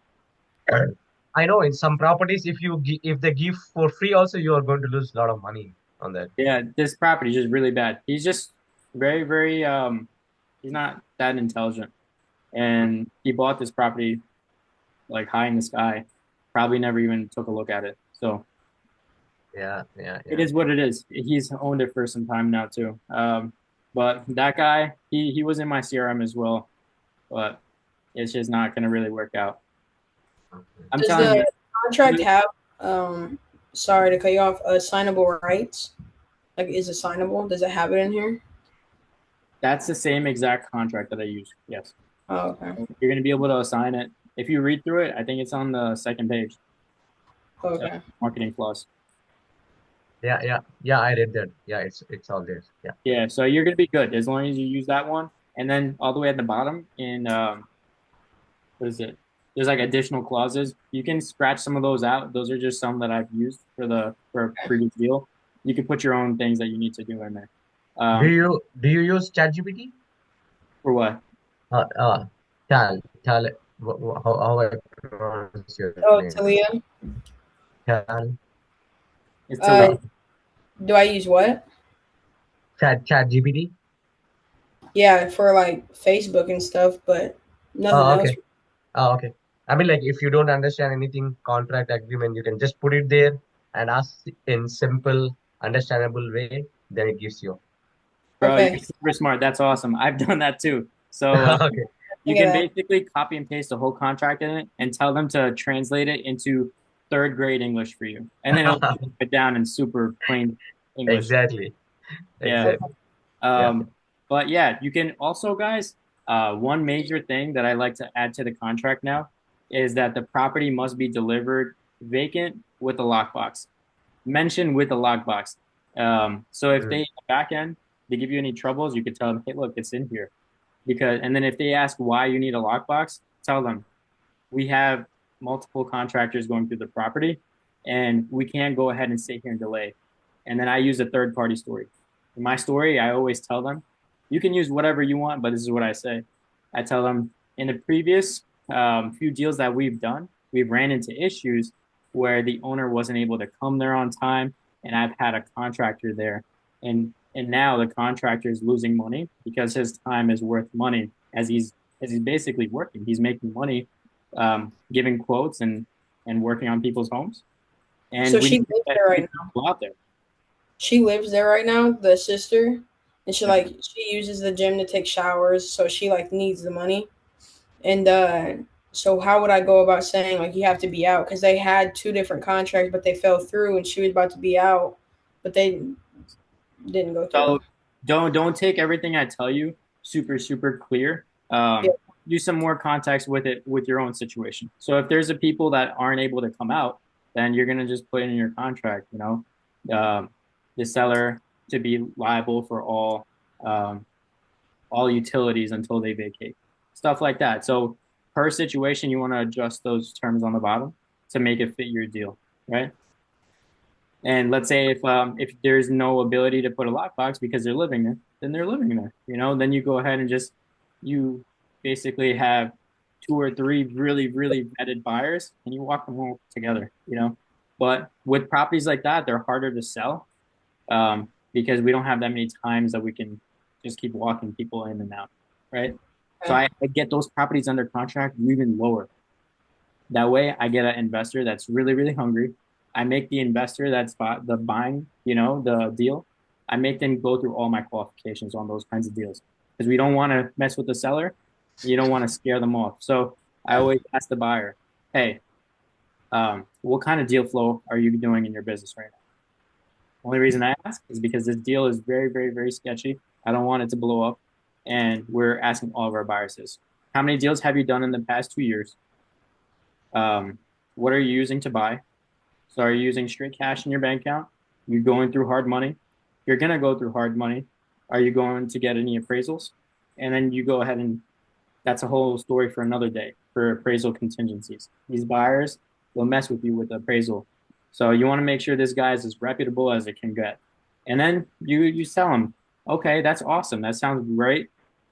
S4: I know in some properties, if they give for free, also you are going to lose a lot of money on that.
S1: Yeah, this property is just really bad. He's just very, very he's not that intelligent. And he bought this property like high in the sky. Probably never even took a look at it. So
S4: Yeah, yeah,
S1: it
S4: yeah.
S1: is what it is. He's owned it for some time now too. But that guy, he was in my CRM as well, but it's just not gonna really work out. I'm
S2: Does
S1: telling
S2: the contract
S1: you,
S2: have sorry to cut you off, assignable rights? Like is it signable? Does it have it in here?
S1: that's the same exact contract that I use. Yes,
S2: Oh, okay.
S1: you're gonna be able to assign it. If you read through it, I think it's on the second page.
S2: Okay.
S1: Marketing clause.
S4: Yeah, yeah, yeah. I read that. Yeah, it's all there. Yeah.
S1: Yeah, so you're gonna be good as long as you use that one. And then all the way at the bottom in what is it? There's like additional clauses. You can scratch some of those out. Those are just some that I've used for a previous deal. You can put your own things that you need to do in there.
S4: Do
S1: Um,
S4: you use ChatGPT?
S1: for what?
S4: Uh, uh, Tal. How I pronounce your
S2: Oh,
S4: name?
S2: Talia.
S4: Tal.
S1: It's to
S2: Uh, do I use what?
S4: ChatGPT.
S2: Yeah, for like Facebook and stuff, but nothing
S4: Oh,
S2: else.
S4: okay. Oh, okay. I mean, like, if you don't understand anything, contract agreement, you can just put it there and ask in simple, understandable way. Then it gives you.
S1: Bro, you're
S2: Okay.
S1: super smart. That's awesome. I've done that too. So
S4: Okay.
S1: you
S2: Look at
S1: can
S2: that.
S1: basically copy and paste the whole contract in it and tell them to translate it into third grade English for you. And then it'll put it down in super plain English.
S4: Exactly.
S1: Yeah.
S4: Exactly. Yeah.
S1: But yeah, you can also, guys, one major thing that I like to add to the contract now is that the property must be delivered vacant with a lockbox. Mention with a lockbox. So if
S4: Mm.
S1: they back end they give you any troubles, you could tell them, hey, look, it's in here. Because and then if they ask why you need a lockbox, tell them we have multiple contractors going through the property, and we can't go ahead and sit here and delay. And then I use a third party story. In my story, I always tell them, you can use whatever you want, but this is what I say. I tell them in the previous few deals that we've done, we've ran into issues where the owner wasn't able to come there on time, and I've had a contractor there, and now the contractor is losing money because his time is worth money as he's basically working. He's making money giving quotes and working on people's homes.
S2: So
S1: And we
S2: she
S1: need
S2: lives
S1: that
S2: there right now.
S1: people out there.
S2: She lives there right now, the sister, and she
S1: Yeah.
S2: like she uses the gym to take showers, so she like needs the money. And so how would I go about saying like you have to be out? Because they had two different contracts, but they fell through, and she was about to be out, but they didn't go through.
S1: So don't take everything I tell you super clear.
S2: Yeah.
S1: Use some more context with it with your own situation. So if there's a people that aren't able to come out, then you're gonna just put in your contract, the seller to be liable for um, all utilities until they vacate, stuff like that. So per situation, you want to adjust those terms on the bottom to make it fit your deal, right? And let's say if there's no ability to put a lockbox because they're living there, then they're living there. Then you go ahead and you basically have two or three really vetted buyers, and you walk them all together. But with properties like that, they're harder to sell because we don't have that many times that we can just keep walking people in and out, right? So I get those properties under contract even lower. That way, I get an investor that's really hungry I make the investor that's the buying, the deal. I make them go through all my qualifications on those kinds of deals because we don't want to mess with the seller. You don't want to scare them off. So I always ask the buyer, hey, what kind of deal flow are you doing in your business right now? Only reason I ask is because this deal is very, very, very sketchy. I don't want it to blow up. And we're asking all of our buyers this. How many deals have you done in the past 2 years? What are you using to buy? So are you using straight cash in your bank account? You're going through hard money. You're going to go through hard money. Are you going to get any appraisals? And then you go ahead and that's a whole story for another day for appraisal contingencies. These buyers will mess with you with the appraisal. So you want to make sure this guy is as reputable as it can get. And then you tell them, okay, that's awesome. That sounds great.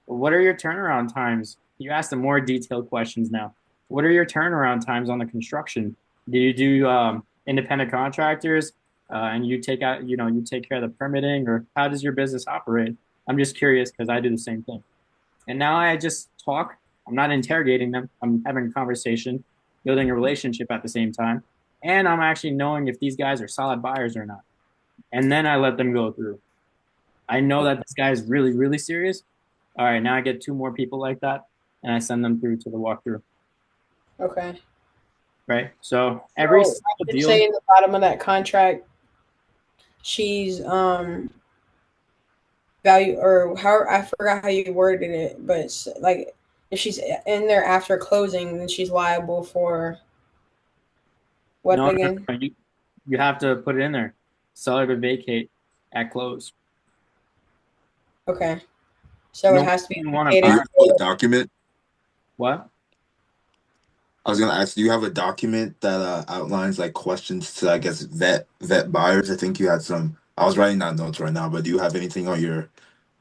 S1: But what are your turnaround times? You ask them more detailed questions now. What are your turnaround times on the construction? Do you do independent contractors and you take out, you take care of the permitting, or how does your business operate? I'm just curious because I do the same thing. And now I just talk. I'm not interrogating them. I'm having a conversation, building a relationship at the same time. And I'm actually knowing if these guys are solid buyers or not. And then I let them go through. I know that this guy is really, really serious. All right, now I get two more people like that, and I send them through to the walkthrough.
S2: Okay.
S1: Right. So every
S2: So I
S1: single
S2: should
S1: deal.
S2: say in the bottom of that contract, she's value or how I forgot how you worded it, but like if she's in there after closing, then she's liable for what
S1: No, no,
S2: again?
S1: no. You have to put it in there. Seller to vacate at close.
S2: Okay. So it
S1: No
S2: has to be
S1: one want to
S3: Do
S2: vacated.
S3: you
S1: buy.
S3: have a document?
S1: What?
S3: I was gonna ask, do you have a document that outlines like questions to, I guess, vet buyers? I think you had some. I was writing down notes right now, but do you have anything on your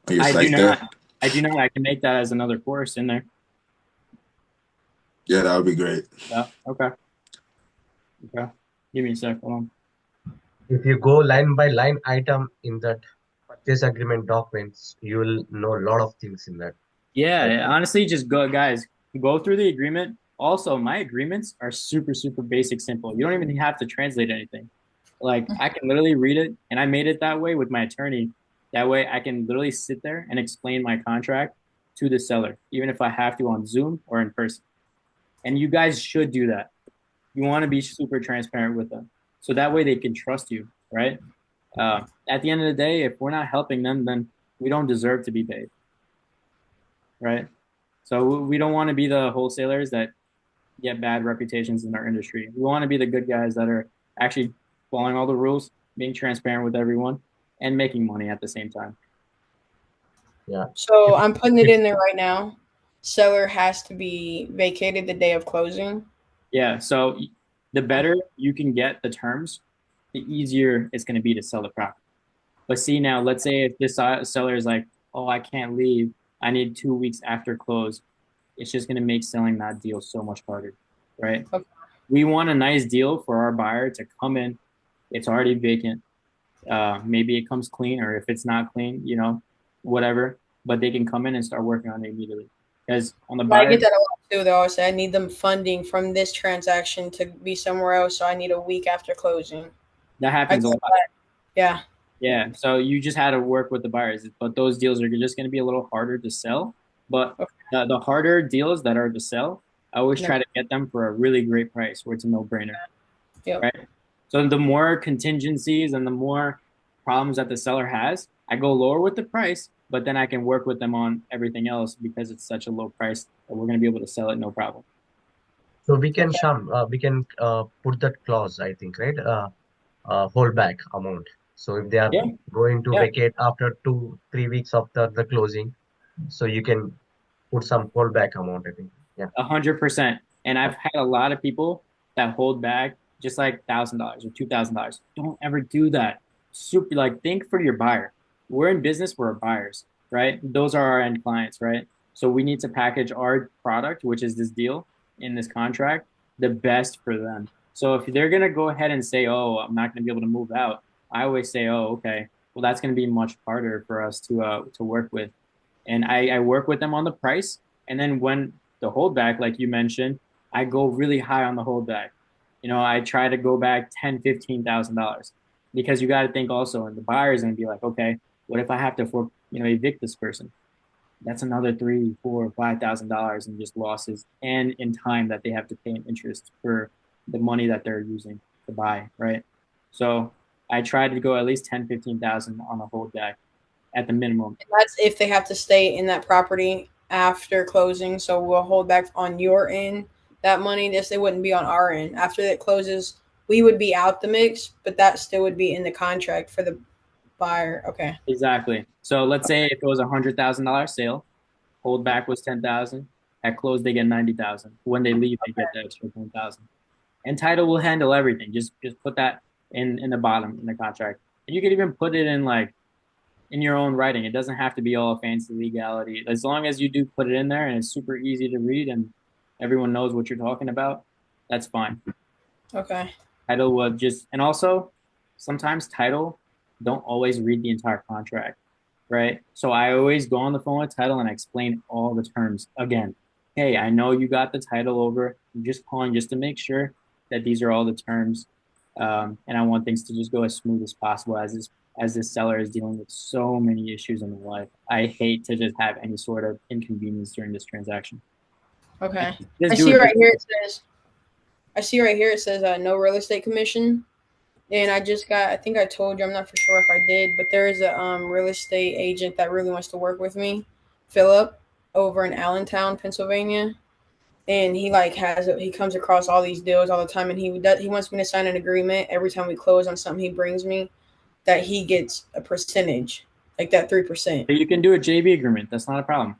S1: I do
S3: site there?
S1: not. I do not. I can make that as another course in there.
S3: Yeah, that would be great.
S1: Yeah. Okay. Okay. Give me a sec. Hold on.
S4: If you go line by line item in that purchase agreement documents, you will know a lot of things in that. Like,
S1: Yeah, honestly, just go, guys, go through the agreement. Also, my agreements are super, super basic, simple. You don't even have to translate anything. Like, I can literally read it, and I made it that way with my attorney. That way, I can literally sit there and explain my contract to the seller, even if I have to on Zoom or in person. And you guys should do that. You want to be super transparent with them, so that way they can trust you, right? At the end of the day, if we're not helping them, then we don't deserve to be paid, right? So we don't want to be the wholesalers that get bad reputations in our industry. We want to be the good guys that are actually following all the rules, being transparent with everyone, and making money at the same time.
S4: yeah.
S2: So
S4: If,
S2: I'm putting it
S4: if
S2: in there right now. Seller has to be vacated the day of closing.
S1: Yeah. So the better you can get the terms, the easier it's going to be to sell the property. But see now, let's say if this seller is like, oh, I can't leave. I need 2 weeks after close. It's just going to make selling that deal so much harder, right?
S2: Okay.
S1: We want a nice deal for our buyer to come in. It's already vacant. Maybe it comes clean, or if it's not clean, whatever. But they can come in and start working on it immediately. Because on the
S2: I
S1: buyer,
S2: get that a lot too. They always say I need them funding from this transaction to be somewhere else, so I need a week after closing.
S1: that
S2: I
S1: happens a
S2: get
S1: lot.
S2: that. Yeah.
S1: Yeah. So you just had to work with the buyers, but those deals are just going to be a little harder to sell. But
S2: Okay.
S1: the harder deals that are to sell, I always
S2: Yeah.
S1: try to get them for a really great price where it's a no-brainer,
S2: Yep.
S1: right? So the more contingencies and the more problems that the seller has, I go lower with the price, but then I can work with them on everything else because it's such a low price that we're going to be able to sell it no problem.
S4: so we can
S2: Okay.
S4: we can put that clause, I think, right? Hold back amount. So if they are
S1: Yeah,
S4: going to
S1: yeah,
S4: vacate after 2-3 weeks after the closing, so you can put some holdback amount, I think. Yeah.
S1: 100%. And I've had a lot of people that hold back just like $1,000 or $2,000. Don't ever do that. Super, like think for your buyer. We're in business for our buyers, right? Those are our end clients, right? So we need to package our product, which is this deal in this contract, the best for them. So if they're gonna go ahead and say, "Oh, I'm not gonna be able to move out," I always say, "Oh, okay. Well, that's gonna be much harder for us to work with." And I work with them on the price. And then when the holdback, like you mentioned, I go really high on the holdback. I try to go back $10,000, $15,000 because you got to think also, and the buyer is going to be like, okay, what if I have to evict this person? That's another three, four, $5,000 in just losses and in time that they have to pay in interest for the money that they're using to buy, right? So I try to go at least 10, 15,000 on a hold back at the minimum.
S2: And that's if they have to stay in that property after closing. So we'll hold back on your end that money. This it wouldn't be on our end. After it closes, we would be out the mix, but that still would be in the contract for the buyer. Okay.
S1: Exactly. So let's say if it was $100,000 sale, hold back was 10,000. At close, they get 90,000. When they leave, they get the extra 10,000. And title will handle everything. Just put that in the bottom in the contract. And you could even put it in like in your own writing. It doesn't have to be all fancy legality. As long as you do put it in there and it's super easy to read and everyone knows what you're talking about, that's fine.
S2: Okay.
S1: Title will just, and also sometimes title don't always read the entire contract, right? So I always go on the phone with title and I explain all the terms again. Hey, I know you got the title over. I'm just calling just to make sure that these are all the terms. And I want things to just go as smooth as possible as this seller is dealing with so many issues in their life. I hate to just have any sort of inconvenience during this transaction.
S2: Okay.
S1: Just
S2: I
S1: do
S2: see
S1: it.
S2: right here it says no real estate commission. And I think I told you, I'm not for sure if I did, but there is a real estate agent that really wants to work with me, Philip, over in Allentown, Pennsylvania. And he comes across all these deals all the time, and he wants me to sign an agreement every time we close on something he brings me that he gets a percentage, like that 3%.
S1: You can do a JV agreement. That's not a problem.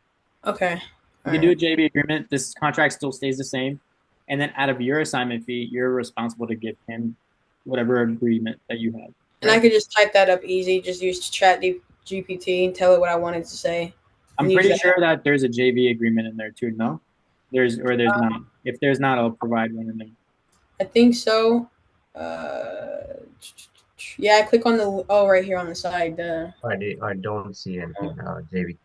S2: Okay.
S1: You can do a JV agreement. This contract still stays the same. And then out of your assignment fee, you're responsible to give him whatever agreement that you have.
S2: And I could just type that up easy, just use GPT and tell it what I wanted to say.
S1: I'm pretty sure that there's a JV agreement in there too, no? There's not. If there's not, I'll provide one in there.
S2: I think so. Yeah, I click on right here on the side.
S4: I don't see anything, JV.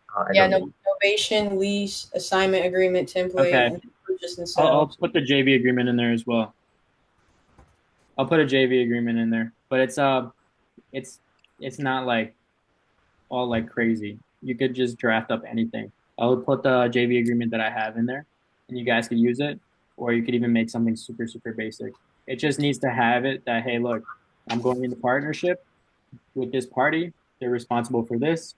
S2: Novation, lease, assignment agreement template,
S1: Okay.
S2: and purchase and sell.
S1: I'll put the JV agreement in there as well. I'll put a JV agreement in there, but it's not like all like crazy. You could just draft up anything. I'll put the JV agreement that I have in there, and you guys could use it, or you could even make something super, super basic. It just needs to have it that, hey, look, I'm going into partnership with this party. They're responsible for this.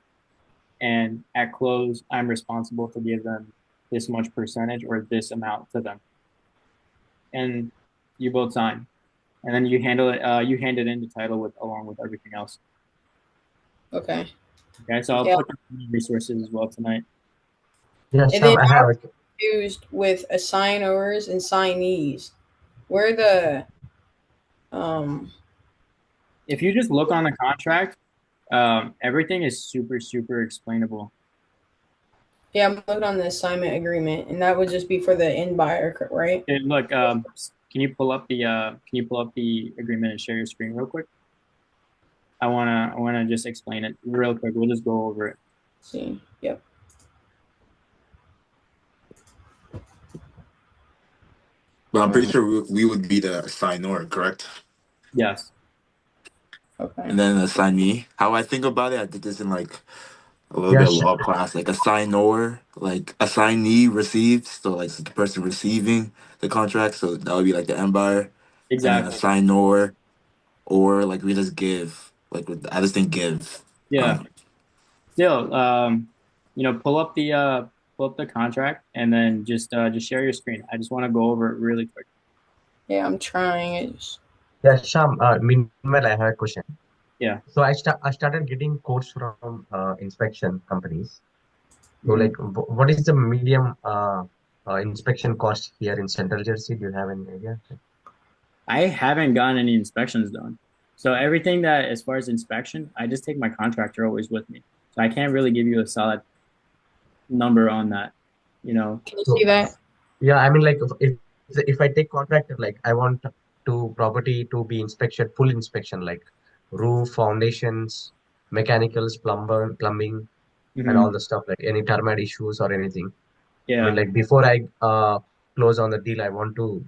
S1: And at close, I'm responsible to give them this much percentage or this amount to them. And you both sign. And then you handle it, you hand it in the title along with everything else.
S2: Okay.
S1: Okay, so I'll put the resources as well tonight.
S4: Yeah,
S2: And then
S4: I have
S2: confused with assignors and signees. Where the
S1: If you just look on the contract, everything is super, super explainable.
S2: Yeah, I'm looking on the assignment agreement, and that would just be for the end buyer, right?
S1: And look, can you pull up the agreement and share your screen real quick? I wanna just explain it real quick. We'll just go over it.
S2: See. Yep.
S3: But I'm pretty sure we would be the assignor, correct?
S1: Yes.
S2: Okay.
S3: And then assignee. How I think about it, I did this in like a little bit of law class. Like assignor, like assignee receives, so like the person receiving the contract. So that would be like the end buyer.
S1: Exactly.
S3: And then assignor, or like we just give. Like I just think give.
S1: Yeah. Still, pull up the contract and then just share your screen. I just want to go over it really quick.
S2: Yeah, I'm trying.
S4: Yeah, Sham. Meanwhile, I have a question.
S1: Yeah.
S4: So I started getting quotes from inspection companies. So like, what is the medium inspection cost here in Central Jersey? Do you have any idea?
S1: I haven't gotten any inspections done. So everything that, as far as inspection, I just take my contractor always with me. So I can't really give you a solid number on that.
S2: Can you see that?
S4: Yeah, I mean, like if I take contractor, like I want property to be inspection, full inspection, like roof, foundations, mechanicals, plumbing, and all the stuff, like any termite issues or anything.
S1: Yeah.
S4: I mean, like before I close on the deal, I want to,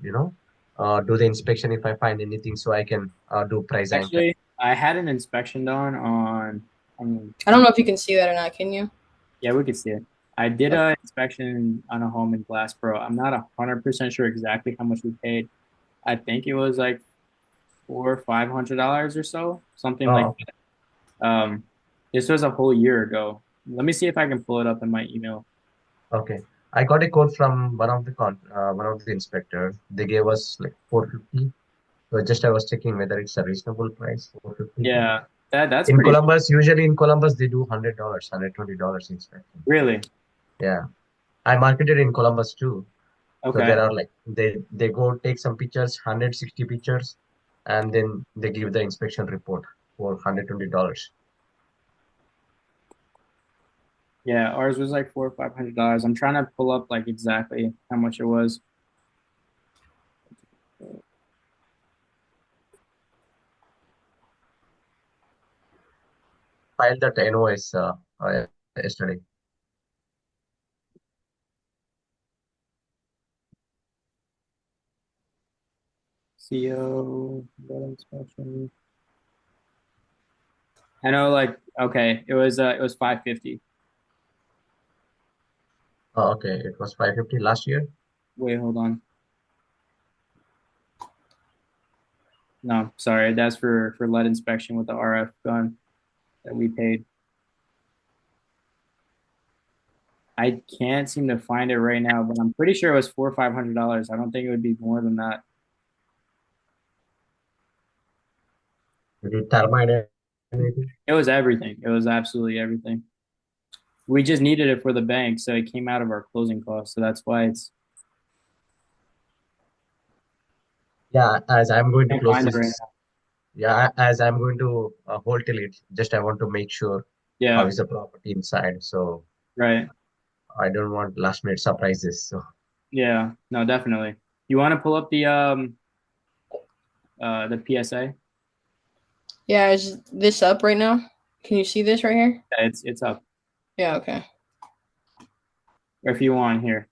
S4: do the inspection if I find anything, so I can do price anchor.
S1: Actually, I had an inspection done on
S2: I don't know if you can see that or not. Can you?
S1: yeah, we could see it. I did
S2: Okay.
S1: a inspection on a home in Glassboro. I'm not 100% sure exactly how much we paid. I think it was like $400 or $500 or so, something like
S4: Oh,
S1: that. This was a whole year ago. Let me see if I can pull it up in my email.
S4: okay. I got a quote from one of the inspector. They gave us like 450. So just I was checking whether it's a reasonable price, 450.
S1: Yeah, that's
S4: In
S1: pretty
S4: Columbus, usually in Columbus they do $100, $120 inspection.
S1: really
S4: Yeah, I marketed in Columbus too. So
S1: okay.
S4: there are like they go take some pictures, 160 pictures, and then they give the inspection report for $120.
S1: Yeah, ours was like $400 or $500. I'm trying to pull up like exactly how much it was.
S4: Filed that NOS yesterday.
S1: CO inspection. I know, like, okay, it was 550.
S4: Oh, okay, it was 550 last year.
S1: Wait, hold on. No, sorry, that's for lead inspection with the RF gun that we paid. I can't seem to find it right now, but I'm pretty sure it was $400 or $500. I don't think it would be more than that.
S4: The termite anything?
S1: It was everything. It was absolutely everything. We just needed it for the bank, so it came out of our closing costs. So that's why it's
S4: Yeah, as I'm going to
S1: can't
S4: close
S1: find it right
S4: this.
S1: now.
S4: Yeah, as I'm going to hold till it. Just I want to make sure how
S1: Yeah,
S4: is the property inside. So
S1: right.
S4: I don't want last minute surprises. So
S1: Yeah, no, definitely. You want to pull up the PSA?
S2: Yeah, is this up right now? Can you see this right here?
S1: Yeah, it's up.
S2: Yeah, okay.
S1: Or if you want here.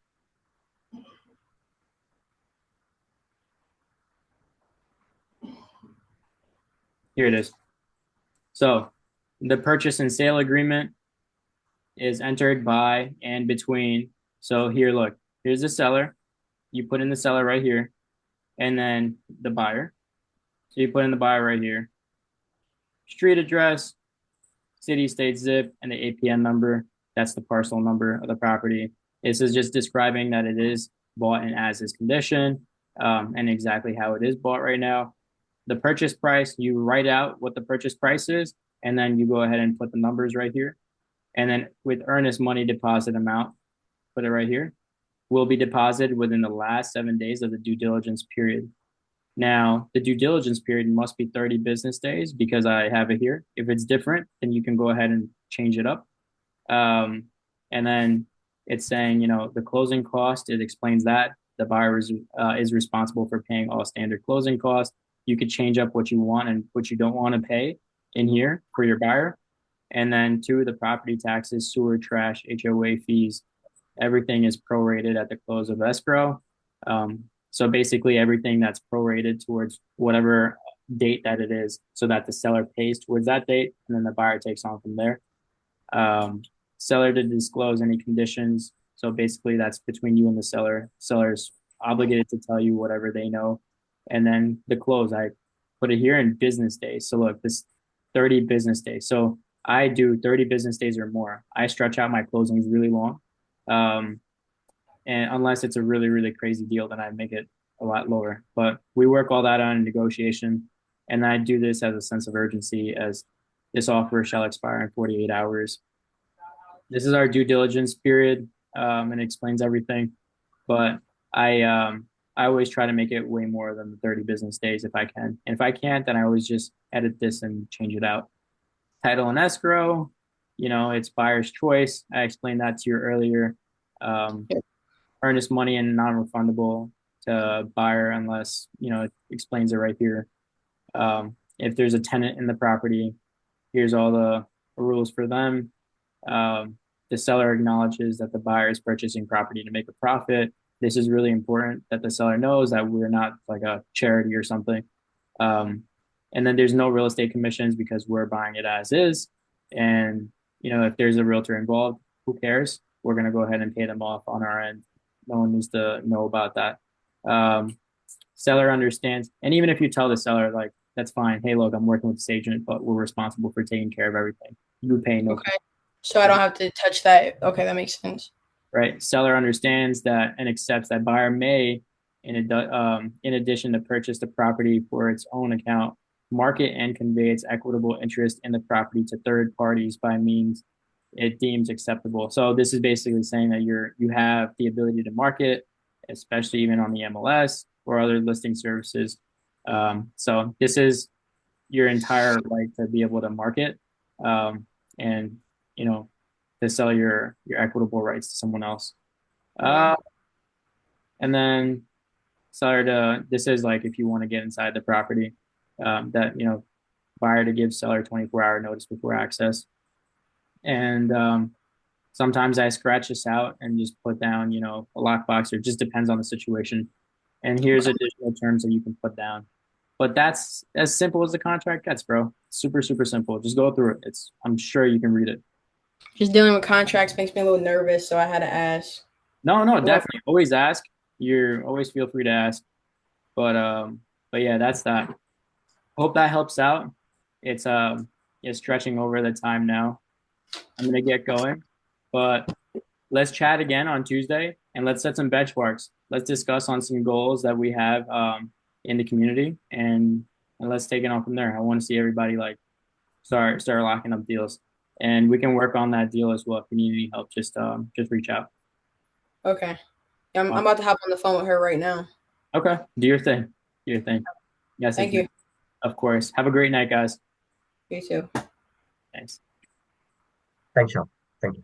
S1: Here it is. So the purchase and sale agreement is entered by and between. So here, look, here's the seller. You put in the seller right here, and then the buyer. So you put in the buyer right here. Street address, city, state, zip, and the APN number. That's the parcel number of the property. This is just describing that it is bought in as is condition, and exactly how it is bought right now. The purchase price, you write out what the purchase price is, and then you go ahead and put the numbers right here. And then with earnest money deposit amount, put it right here, will be deposited within the last 7 days of the due diligence period. Now, the due diligence period must be 30 business days because I have it here. If it's different, then you can go ahead and change it up. Um, and then it's saying, the closing cost, it explains that the buyer is responsible for paying all standard closing costs. You could change up what you want and what you don't want to pay in here for your buyer. And then two, the property taxes, sewer, trash, HOA fees, everything is prorated at the close of escrow. So basically everything that's prorated towards whatever date that it is so that the seller pays towards that date and then the buyer takes on from there. Um, Seller to disclose any conditions. So basically that's between you and the seller. Seller's obligated to tell you whatever they know. And then the close, I put it here in business days. So look, this 30 business days. So I do 30 business days or more. I stretch out my closings really long. Um, and unless it's a really, really crazy deal, then I make it a lot lower. But we work all that out in negotiation. And I do this as a sense of urgency as this offer shall expire in 48 hours. This is our due diligence period, and it explains everything. But I um, I always try to make it way more than the 30 business days if I can. And if I can't, then I always just edit this and change it out. Title and escrow, it's buyer's choice. I explained that to you earlier. Um, Earnest money and non-refundable to buyer unless, it explains it right here. If there's a tenant in the property, here's all the rules for them. Um, the seller acknowledges that the buyer is purchasing property to make a profit. this is really important that the seller knows that we're not like a charity or something. And then there's no real estate commissions because we're buying it as is. And, if there's a realtor involved, who cares? We're going to go ahead and pay them off on our end. No one needs to know about that. Seller understands. And even if you tell the seller, like, that's fine. Hey, look, I'm working with this agent, but we're responsible for taking care of everything. You pay no.
S2: Okay. So I don't have to touch that. Okay, that makes sense.
S1: Right. Seller understands that and accepts that buyer may, in addition to purchase the property for its own account, market and convey its equitable interest in the property to third parties by means it deems acceptable. So this is basically saying that you have the ability to market, especially even on the MLS or other listing services. So this is your entire right to be able to market, and to sell your equitable rights to someone else. And then this is like if you want to get inside the property, that buyer to give seller 24-hour notice before access. And sometimes I scratch this out and just put down a lockbox, or it just depends on the situation. And here's additional terms that you can put down. But that's as simple as the contract gets, bro. Super, super simple. Just go through it. I'm sure you can read it.
S2: Just dealing with contracts makes me a little nervous, so I had to ask.
S1: No, definitely. Always ask. You're always feel free to ask. But yeah, that's that. Hope that helps out. It's stretching over the time now. I'm gonna get going, but let's chat again on Tuesday and let's set some benchmarks. Let's discuss on some goals that we have in the community, and let's take it on from there. I want to see everybody like start locking up deals, and we can work on that deal as well. If you need any help, just reach out.
S2: Okay. I'm about to hop on the phone with her right now.
S1: Okay. Do your thing. Do your thing. Yes.
S2: Thank you.
S1: Of course. Have a great night, guys.
S2: You too.
S1: Thanks.
S4: Thanks, Sean. Thank you.